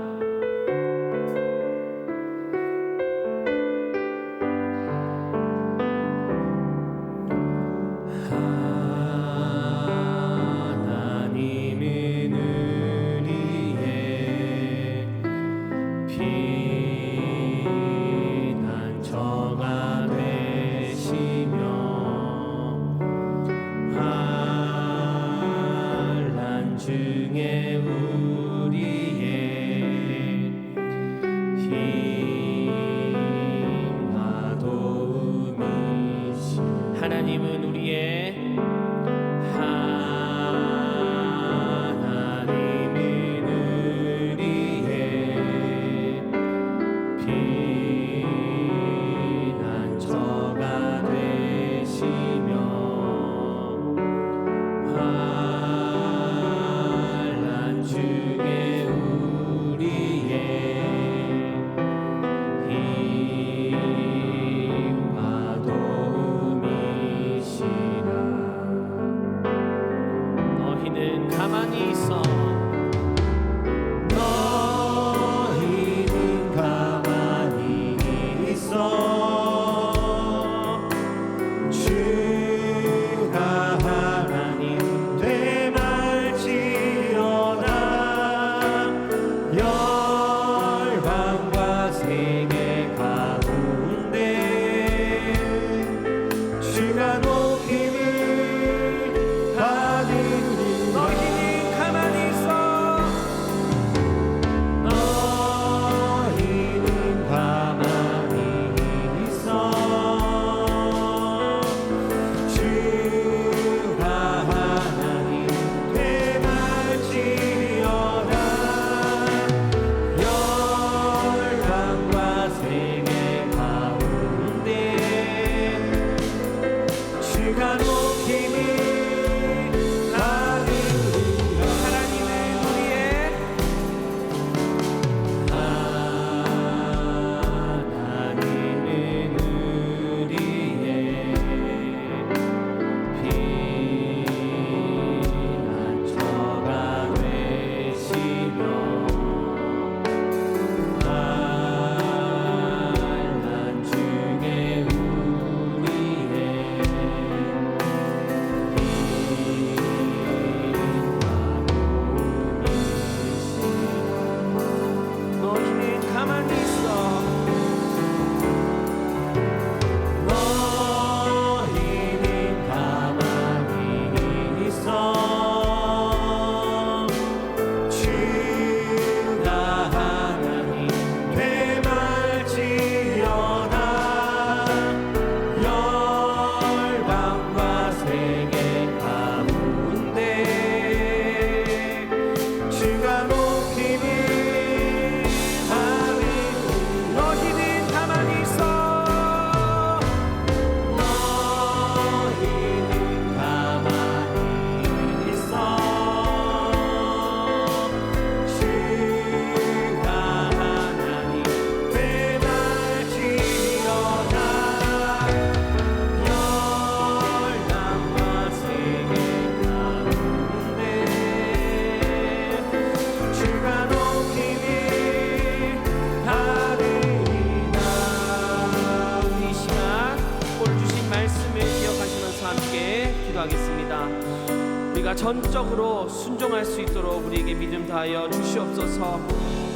하나님은 우리의 피난처가 되시며 환난 중에 우리의 힘과 도움이시라. 너희는 가만히 있어. 너희는 가만히 있어. 주가 하나님 되말지어다. 열방과 세계 가운데 주가 높임을 받으리. 너희는 가만히 있어. 너희는 가만히 있어. 주가 하나님 되말지어다. 열방과 세계 가운데 주가 높임을 받으리라. 하나님은 우리의 피난처가 되시며 환난 중에 우리의 너희는 가만히 있어. 너희는 가만히 있어. 주가 하나님 되말지어다. 열방과 세계 가운데 주가 높임을 받으리. 너희는 가만히 있어. 너희는 가만히 있어. 주가 하나님 되말지어다. 열방과 세계 가운데 주가 높임을 받으리라. 우리 이 시간 오늘 주신 말씀을 기억하시면서 함께 기도하겠습니다. 우리가 전적으로 순종할 수 있도록 우리에게 믿음 다하여 주시옵소서.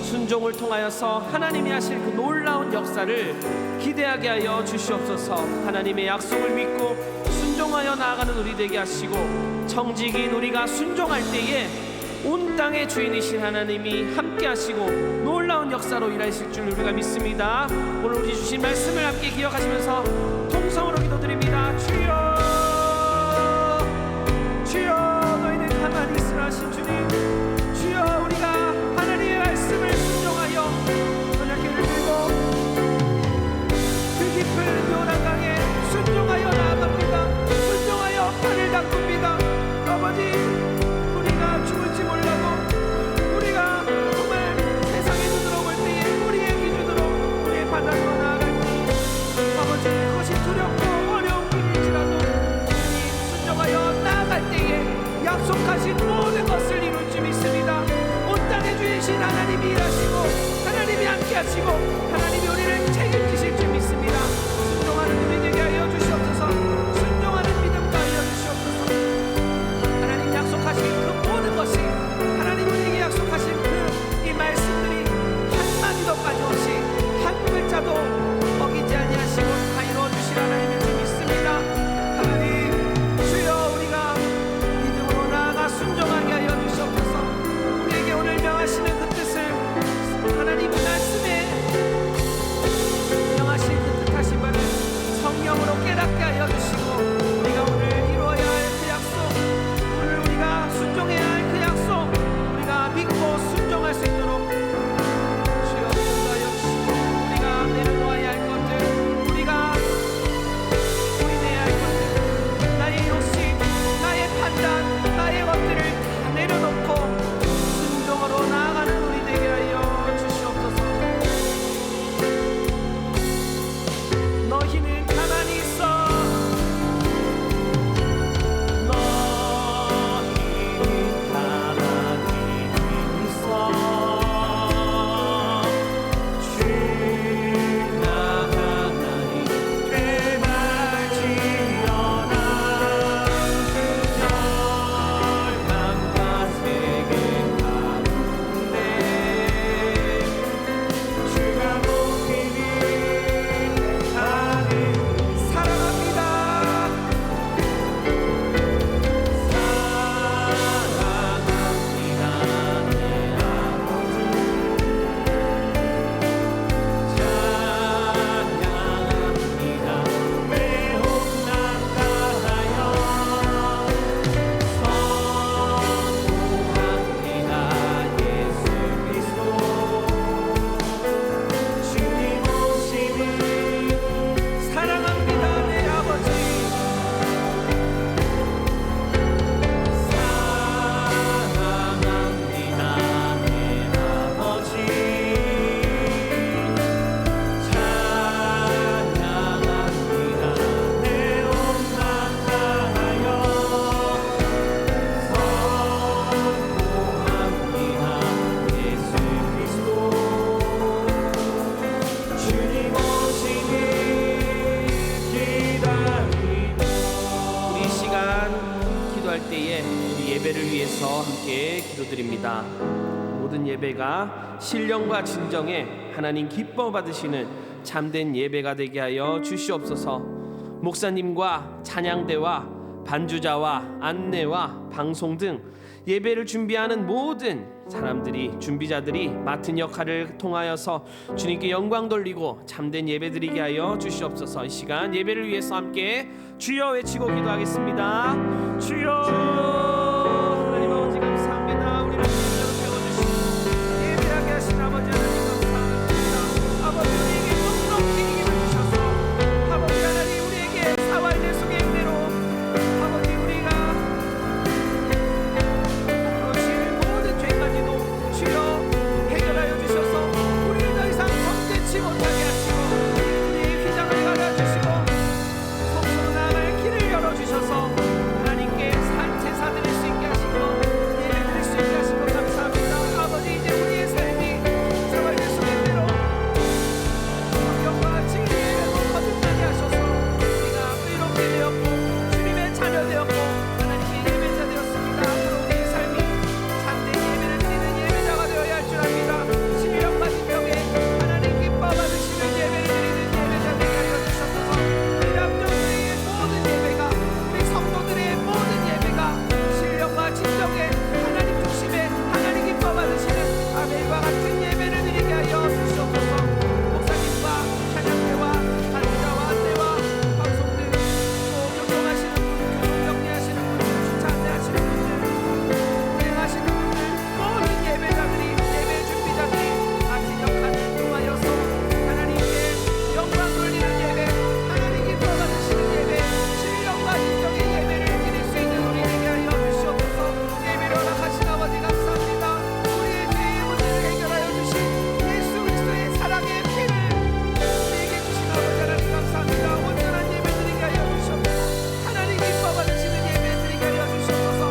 순종을 통하여서 하나님이 하실 그 놀라운 역사를 기대하게 하여 주시옵소서. 하나님의 약속을 믿고 순종하여 나아가는 우리 되게 하시고 정직인 우리가 순종할 때에 온 땅의 주인이신 하나님이 함께 하시고 놀라운 역사로 일하실 줄 우리가 믿습니다. 오늘 우리 주신 말씀을 함께 기억하시면서 통성으로 기도드립니다. 주여 때에 우리 예배를 위해서 함께 기도드립니다. 모든 예배가 신령과 진정에 하나님 기뻐 받으시는 참된 예배가 되게 하여 주시옵소서. 목사님과 찬양대와 반주자와 안내와 방송 등 예배를 준비하는 모든 사람들이, 준비자들이 맡은 역할을 통하여서 주님께 영광 돌리고 참된 예배 드리게 하여 주시옵소서. 이 시간 예배를 위해서 함께 주여 외치고 기도하겠습니다. 주여, 하나님 아버지 감사합니다. 우리를 진짜로 세워주시고 예배하게 하신 아버지 하나님 감사합니다. 아버지 우리에게 넉넉히 힘을 주셔서 아버지 하나님 우리에게 사와의 속의 은혜로 아버지 우리가 모든 죄까지도 주여 해결하여 주셔서 우리를 더 이상 범죄치 못하게 하시고 우리의 휘장을 가려주시고 성소로 나아갈 길을 열어주셔서 하나님께 제사 드릴 수 있게 하시고 예배 드릴 수 있게 하시고 감사합니다. 아버지 이제 우리의 삶이 사와의 속의 은혜로 성경과 진리의 거듭나게 하셔서 우리가 의롭게 되었고 주님의 자녀 되었고 하나님의 예배자 되었습니다. 앞으로 우리의 삶이 참된 예배를 드리는 예배자가 되어야 할 줄 압니다. 신령과 진정에 하나님 기뻐 받으시는 예배를 드리는 예배자 되게 하여 주셔서 우리 남녀들의 모든 예배가, 우리 성도들의 모든 예배가 신령과 진정에 하나님 중심에 하나님 기뻐 받으시는 아벨과 같은 예배를 드리게 하여 주시옵소서. 목사님과 찬양대와 반주자와 안내와 방송 등 또 교통하시는 분, 교통 정리하시는 분들, 주차 안내하시는 분들, 운행하시는 분들, 모든 예배자들이, 예배 준비자들이 같은 역할을 통하여서 하나님께 영광 돌리는 예배, 하나님 기뻐 받으시는 예배, 신령과 진정의 예배를 드릴 수 있는 우리 되게 하여 주시옵소서. 예배를 허락하신 아버지 감사합니다. 우리의 죄의 문제를 해결하여 주신 예수 그리스도의 사랑의 피를 우리에게 주신 아버지 하나님 감사합니다. 온전한 예배 드리게 하여 주시옵소서. 하나님 기뻐 받으시는 예배 드리게 하여 주시옵소서.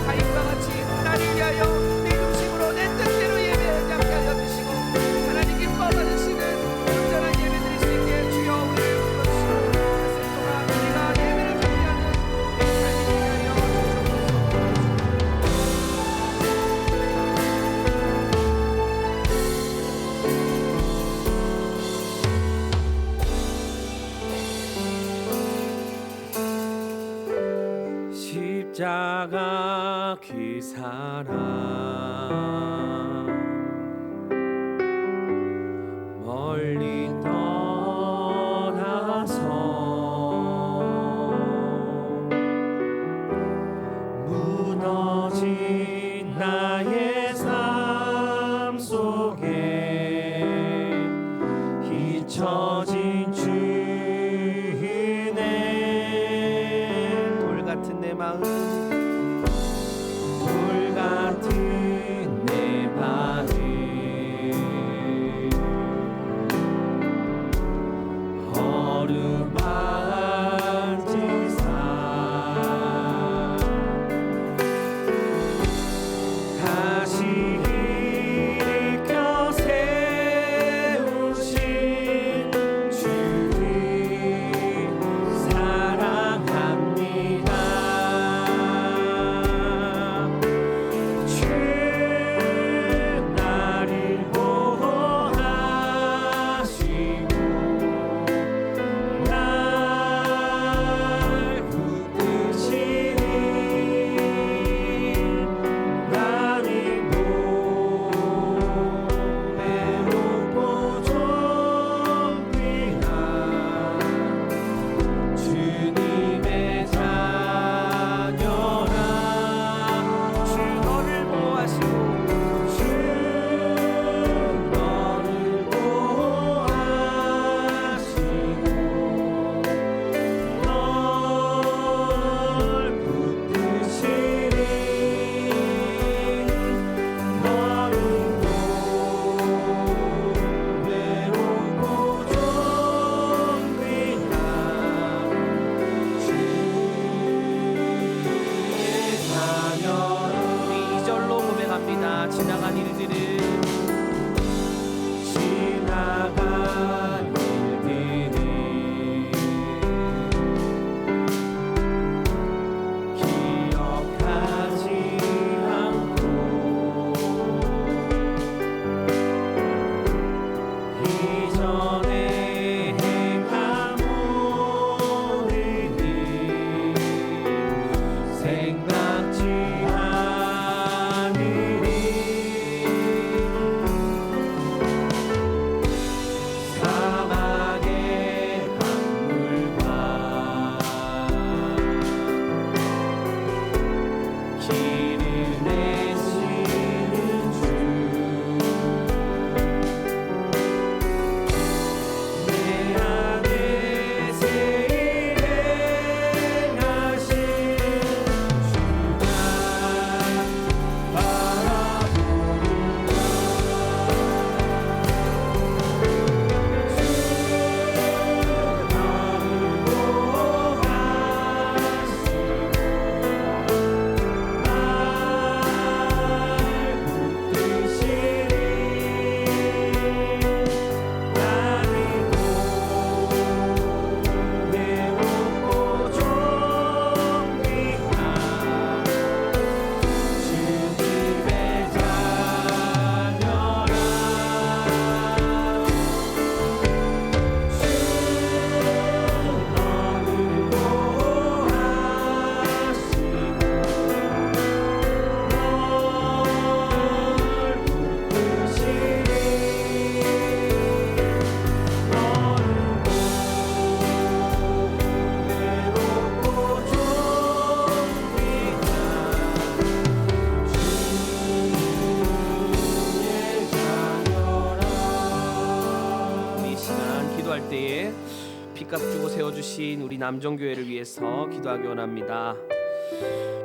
가인과 같이 나를 위하여 내 중심으로 내 뜻대로 예배하지 않게 하여 주시고 하나님 기뻐 받으시는 온전한 예배 드릴 수 있게 주여 우리를 불러주시고 말씀 동안 우리가 예배를 준비하는 내 삶이 되게 하여 주시옵소서. 십자가 그 사랑 멀리 떠나서 무너진 나의 삶 속에 잊혀진 주의 돌 같은 내 마음, 돌 같은 내 마음 어루만지사 다시 일으켜 세우신 주 함께 빚값 주고 세워주신 우리 남정교회를 위해서 기도하기 원합니다.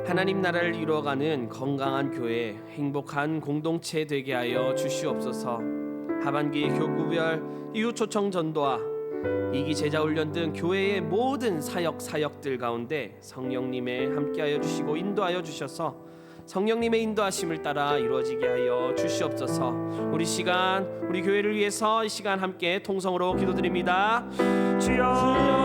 하나님 나라를 이루어가는 건강한 교회, 행복한 공동체 되게 하여 주시옵소서. 하반기 교구별 이웃 초청 전도와 2기 제자 훈련 등 교회의 모든 사역들 가운데 성령님의 함께하여 주시고 인도하여 주셔서 성령님의 인도하심을 따라 이루어지게 하여 주시옵소서. 우리 시간, 우리 교회를 위해서 이 시간 함께 통성으로 기도드립니다. 주여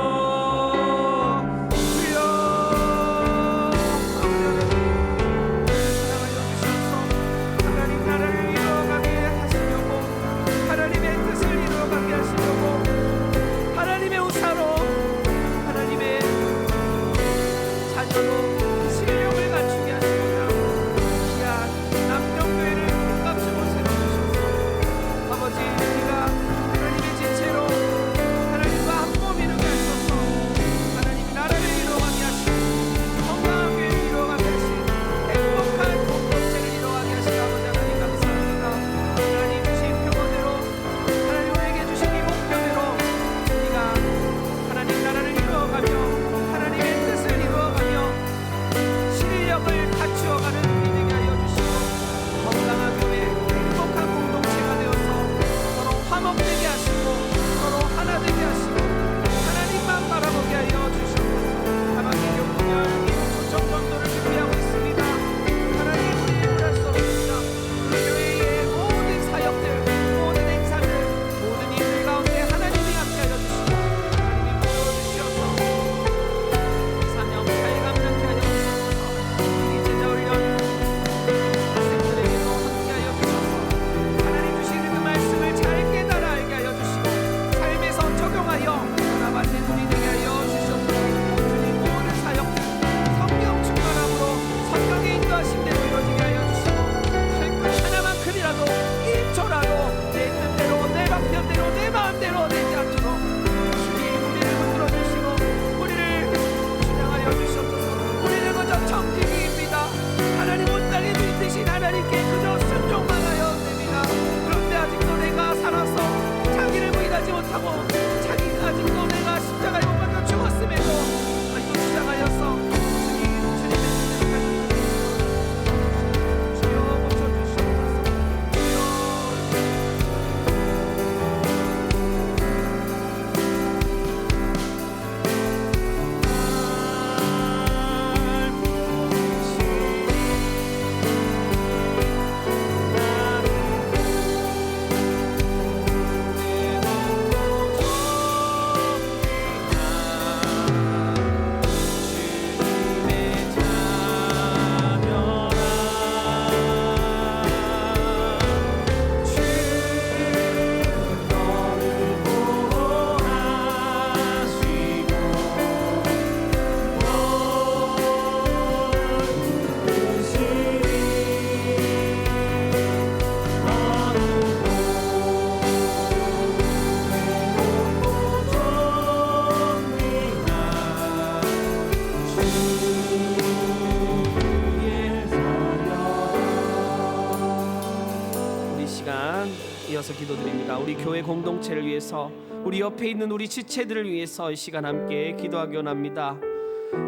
이어서 기도드립니다. 우리 교회 공동체를 위해서, 우리 옆에 있는 우리 지체들을 위해서 이 시간 함께 기도하기 원합니다.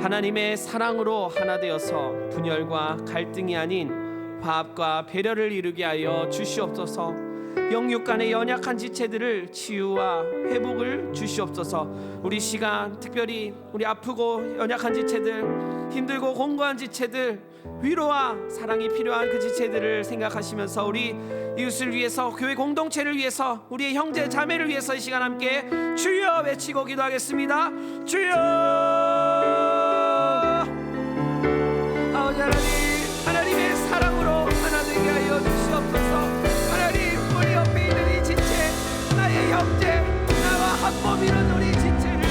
하나님의 사랑으로 하나 되어서 분열과 갈등이 아닌 화합과 배려를 이루게 하여 주시옵소서. 영육 간의 연약한 지체들을 치유와 회복을 주시옵소서. 우리 시간 특별히 우리 아프고 연약한 지체들, 힘들고 공고한 지체들, 위로와 사랑이 필요한 그 지체들을 생각하시면서 우리 이웃을 위해서, 교회 공동체를 위해서, 우리의 형제 자매를 위해서 이 시간 함께 주여 외치고 기도하겠습니다. 주여. 아버지 하나님, 하나님의 사랑으로 하나 되게 하여 주시옵소서. 하나님, 우리 옆에 있는 이 지체, 나의 형제, 나와 한 몸이는 우리 지체를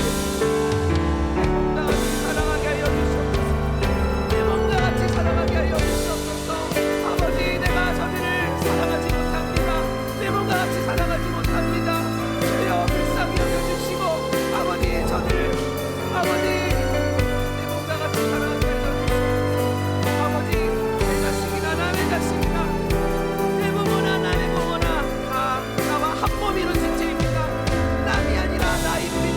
내 몸과 같이 사랑하게 하여 주시옵소서. 내 몸과 같이 사랑하게 하여 주시옵소서. 아버지, 내가 저들을 사랑하지 못합니다. 내 몸과 같이 사랑하지 못합니다. 주여 불쌍히 여겨주시고 아버지, 저들 아버지 내 몸과 같이 사랑하게 하여 주시옵소서. 아버지, 내 자식이나 남의 자식이나 내 부모나 남의 부모나 다 나와 한 몸이는 지체입니다. 남이 아니라 나입니다.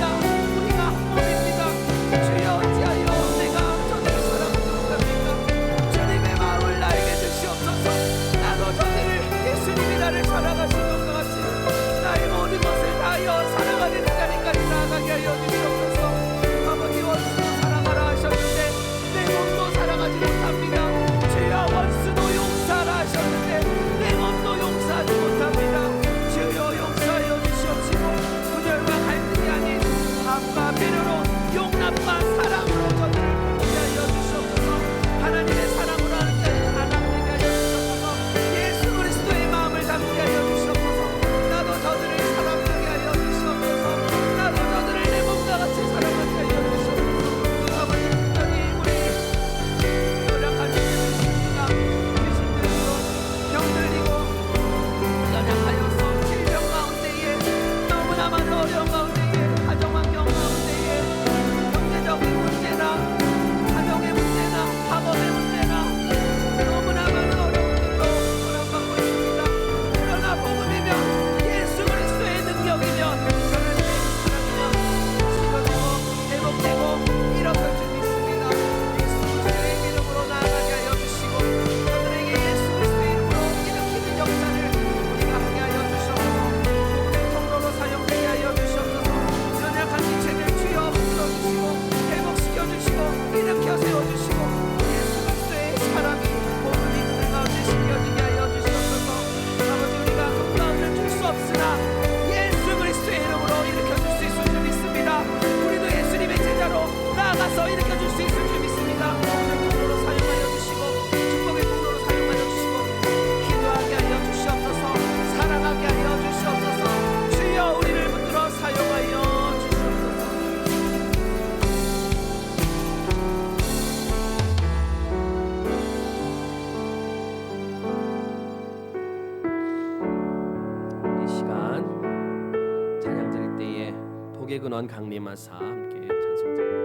복의 근원 강림하사 함께 찬송드립니다.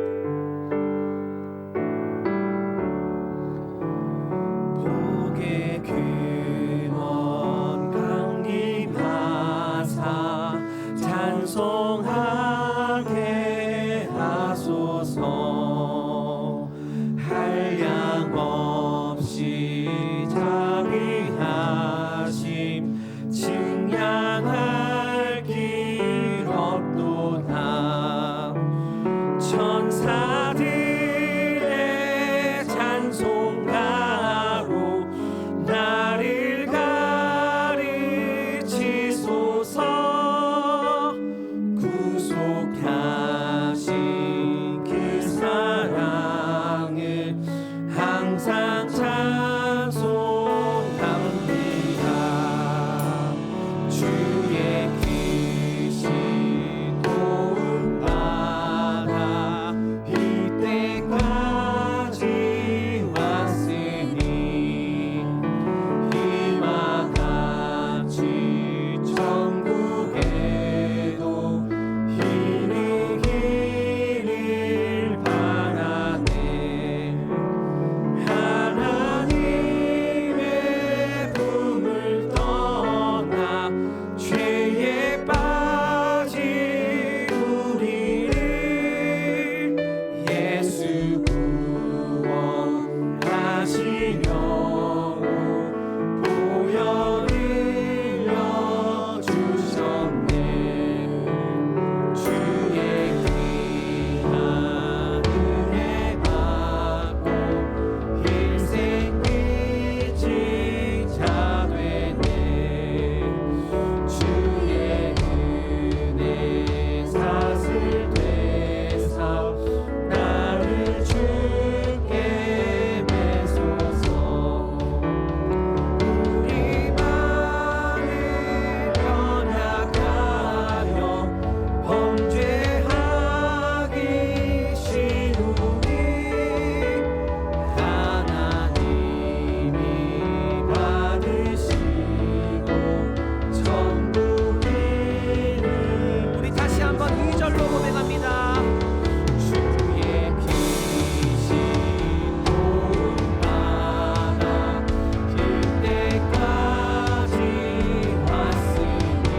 복의 근원 강림하사 찬송하게 하소서. 한량 없이 자비하심 증량할 길 없도다. 천사들의 찬송가로 나를 가르치소서. 구속하신 그 사랑을 항상 찬송합니다. 주의 크신 도움 받아 이때까지 왔으니 이와 같이 천국에도 이르기를 바라네. 하나님의 품을 떠나 죄에 빠진 우리를 예수 구원하시려고 보혈 흘려 주셨네. 주의 귀한 은혜 받고 일생 일찍 자 되네. 주의 은혜 사슬 되사 나를 주께 매소서. 우리 마음이 연약하여 범죄하기 쉬우니 하나님이 받으시고 천국 이름. 우리 다시 한번 2절로 고백합니다. 주의 귀신 도움 받아 이때까지 왔으니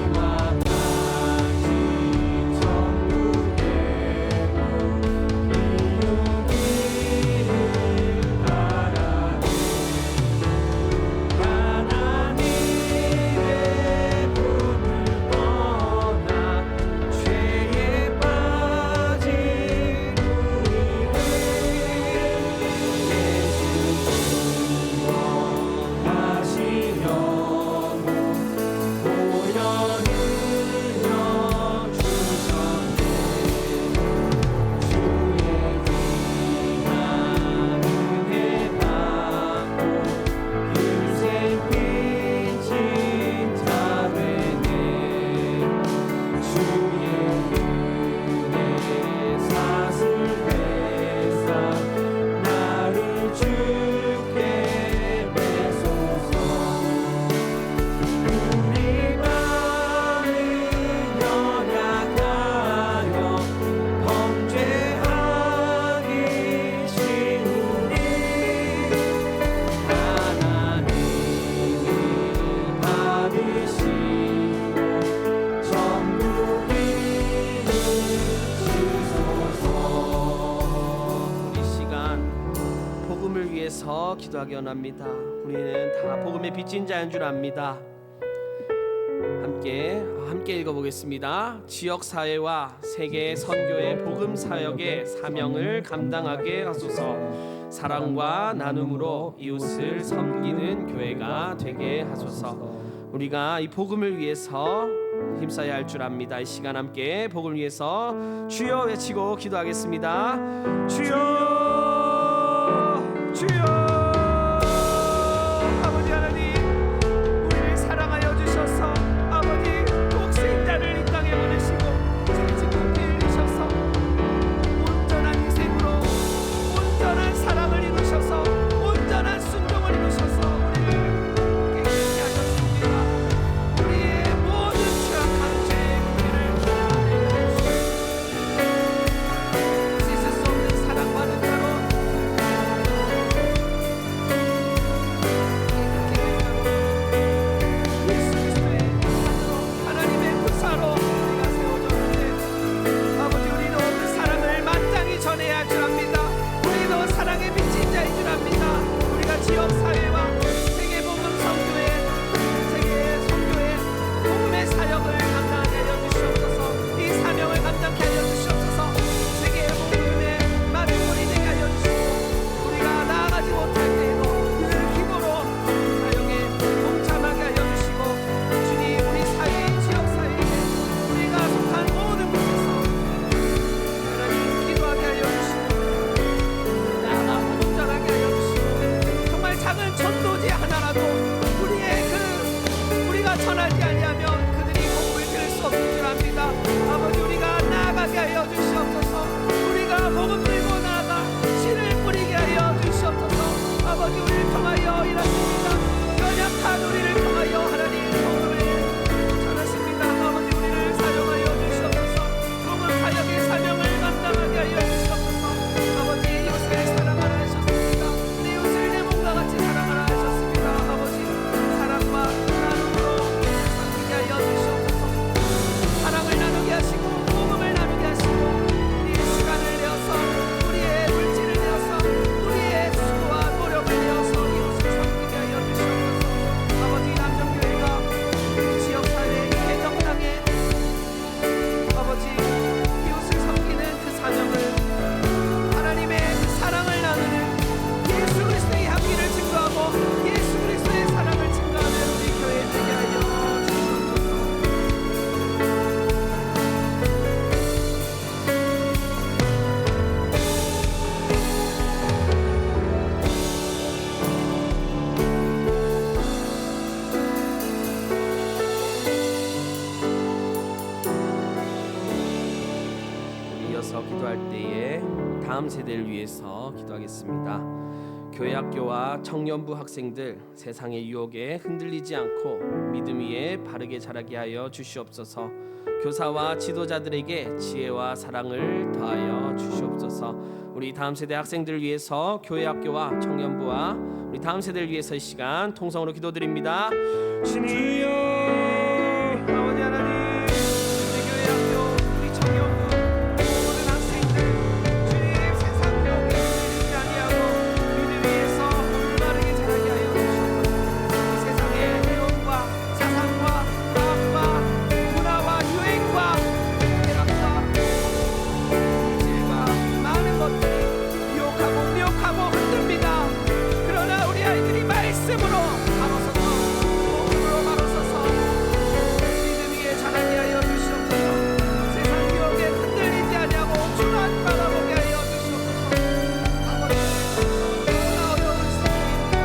이와 같이 천국에도 이루기를 바라네. 하나님의 품을 떠나 죄에 빠진 우리를 예수 구원하시려고 보혈 흘려 주셨네. 주의 귀한 은혜 받고 일생 빚진 자 되네. 주의 은혜 사슬 되사 나를 주께 매소서. 우리 마음이 연약하여 범죄하기 쉬우니 하나님이 받으시고 천국 이름 주소서. 이 시간 복음을 위해서 기도하기 원합니다. 우리는 다 복음의 빚진 자인 줄 압니다. 함께 읽어보겠습니다. 지역 사회와 세계 선교의 복음 사역의 사명을 감당하게 하소서. 사랑과 나눔으로 이웃을 섬기는 교회가 되게 하소서. 우리가 이 복음을 위해서 힘써야 할 줄 압니다. 이 시간 함께 복음을 위해서 주여 외치고 기도하겠습니다. 주여, 주여. 아버지 하나님, 우리를 사랑하여 주셔서 아버지 독생자를 이 땅에 보내시고 사지국에 흘리셔서 온전한 인생으로 온전한 사랑을 이루셔서 온전한 순종을 이루셔서 우리를 깨끗게 하셨습니다. 우리의 모든 죄악한 죄 이어서 기도할 때에 다음 세대를 위해서 기도하겠습니다. 교회 학교와 청년부 학생들 세상의 유혹에 흔들리지 않고 믿음 위에 바르게 자라게 하여 주시옵소서. 교사와 지도자들에게 지혜와 사랑을 더하여 주시옵소서. 우리 다음 세대 학생들을 위해서 교회 학교와 청년부와 우리 다음 세대를 위해서 이 시간 통성으로 기도드립니다. 주여, 아버지 하나님, 우리 교회 학교, 우리 청년부, 우리 모든 학생들 주님 세상 유혹에 흔들리지 아니하고 믿음 위에서 올바르게 자라게 하여 주시옵소서. 이 세상의 이론과 사상과 과학과 문화와 유행과 대학과 질과 많은 것들이 유혹하고 미혹하고 흔듭니다. 그러나 우리 아이들이 말씀으로 바로 서서 몸으로 바로 서서 믿음 위에 자라게 하여 주시옵소서. 세상 유혹에 흔들리지 아니하고 주만 바라보게 하여 주시옵소서. 아버지, 너무나 어려운 시대입니다.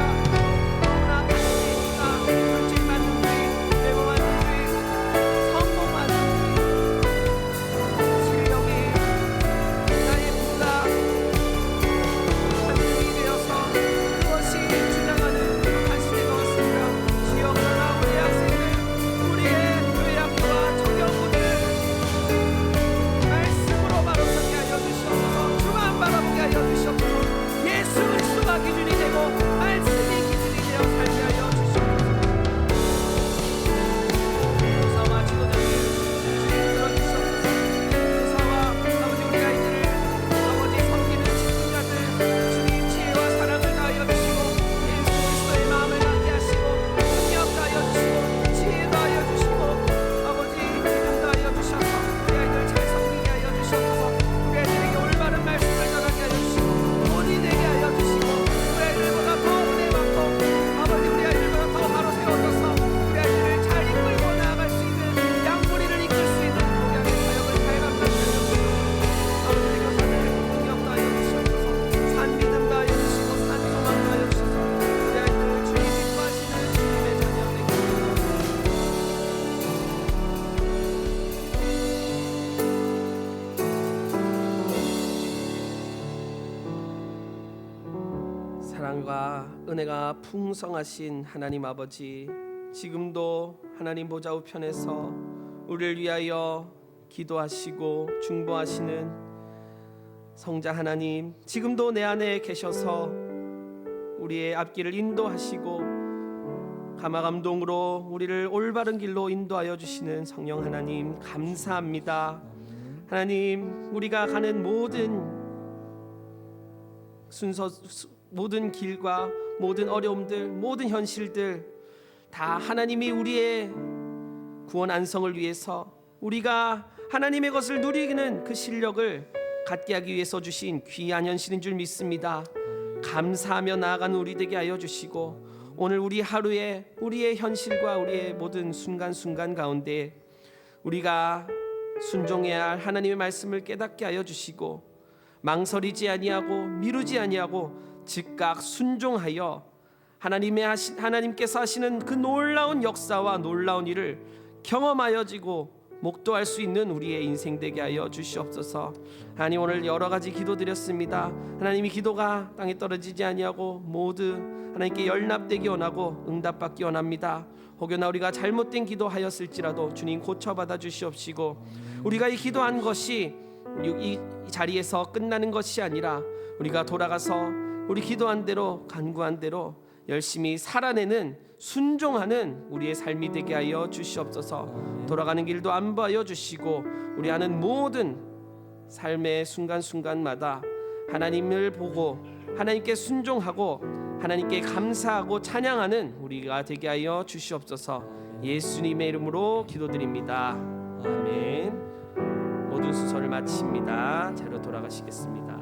너무나 가시니까 물질 많은 주의, 외모 많은 주의, 성공 많은 주의, 실력이 나의 부가 한중이 되어서 그것이 주장하는 그런 시대가 왔습니다. 주여, 그러나 우리 학생들, 우리의 교회 학교와 청년부들 말씀으로 바로 서게 하여 주시옵소서. 주만 바라보게 하여 주시옵소서. 예수 그리스도가 기준이 되고 말씀이 기준이 되어 살게 하여 주시옵소서. 교사와 지도자들 주님 들어주시옵소서. 교사와 아버지 우리 아이들을 아버지 섬기는 직분자들 주님 지혜와 사랑을 다하여 주시고 예수 그리스도의 마음을 갖게 하시고 능력 다하여 주시고 지혜 다하여 주시고 아버지 기름 다하여 주셔서 우리 아이들 잘 섬기게 하여 주시옵소서. 우리 아이들에게 올바른 말씀을 전하게 하여 주시고 본이 되게 하여 주시고 우리 아이들보다 더 은혜 받고 아버지 우리 아이들보다 더 바로 세워져서 우리 아이들을 잘 이끌고 나아갈 수 있는 양무리를 이끌 수 있는 우리 아이들 사역을 잘 감당하여 주시고 아버지 교사들 능력 다하여 주시옵소서. 산 믿음 다하여 주시고 산 소망 다하여 주셔서 우리 아이들을 주님 기뻐하시는 주님의 자녀 되게 사랑과 은혜가 풍성하신 하나님 아버지, 지금도 하나님 보좌 우편에서 우리를 위하여 기도하시고 중보하시는 성자 하나님, 지금도 내 안에 계셔서 우리의 앞길을 인도하시고 감화감동으로 우리를 올바른 길로 인도하여 주시는 성령 하나님 감사합니다. 하나님, 우리가 가는 모든 길과 모든 어려움들, 모든 현실들 다 하나님이 우리의 구원 안성을 위해서 우리가 하나님의 것을 누리는 그 실력을 갖게 하기 위해서 주신 귀한 현실인 줄 믿습니다. 감사하며 나아가는 우리 되게 하여 주시고 오늘 우리 하루에 우리의 현실과 우리의 모든 순간순간 가운데 우리가 순종해야 할 하나님의 말씀을 깨닫게 하여 주시고 망설이지 아니하고 미루지 아니하고 즉각 순종하여 하나님께서 하시는 그 놀라운 역사와 놀라운 일을 경험하여지고 목도할 수 있는 우리의 인생 되게 하여 주시옵소서. 하나님, 오늘 여러 가지 기도드렸습니다. 하나님이 기도가 땅에 떨어지지 아니하고 모두 하나님께 연락되기 원하고 응답받기 원합니다. 혹여나 우리가 잘못된 기도하였을지라도 주님 고쳐받아 주시옵시고 우리가 이 기도한 것이 이 자리에서 끝나는 것이 아니라 우리가 돌아가서 우리 기도한 대로 간구한 대로 열심히 살아내는 순종하는 우리의 삶이 되게 하여 주시옵소서. 돌아가는 길도 안보하여 주시고 우리 하는 모든 삶의 순간순간마다 하나님을 보고 하나님께 순종하고 하나님께 감사하고 찬양하는 우리가 되게 하여 주시옵소서. 예수님의 이름으로 기도드립니다. 아멘. 모든 수설을 마칩니다. 자리로 돌아가시겠습니다.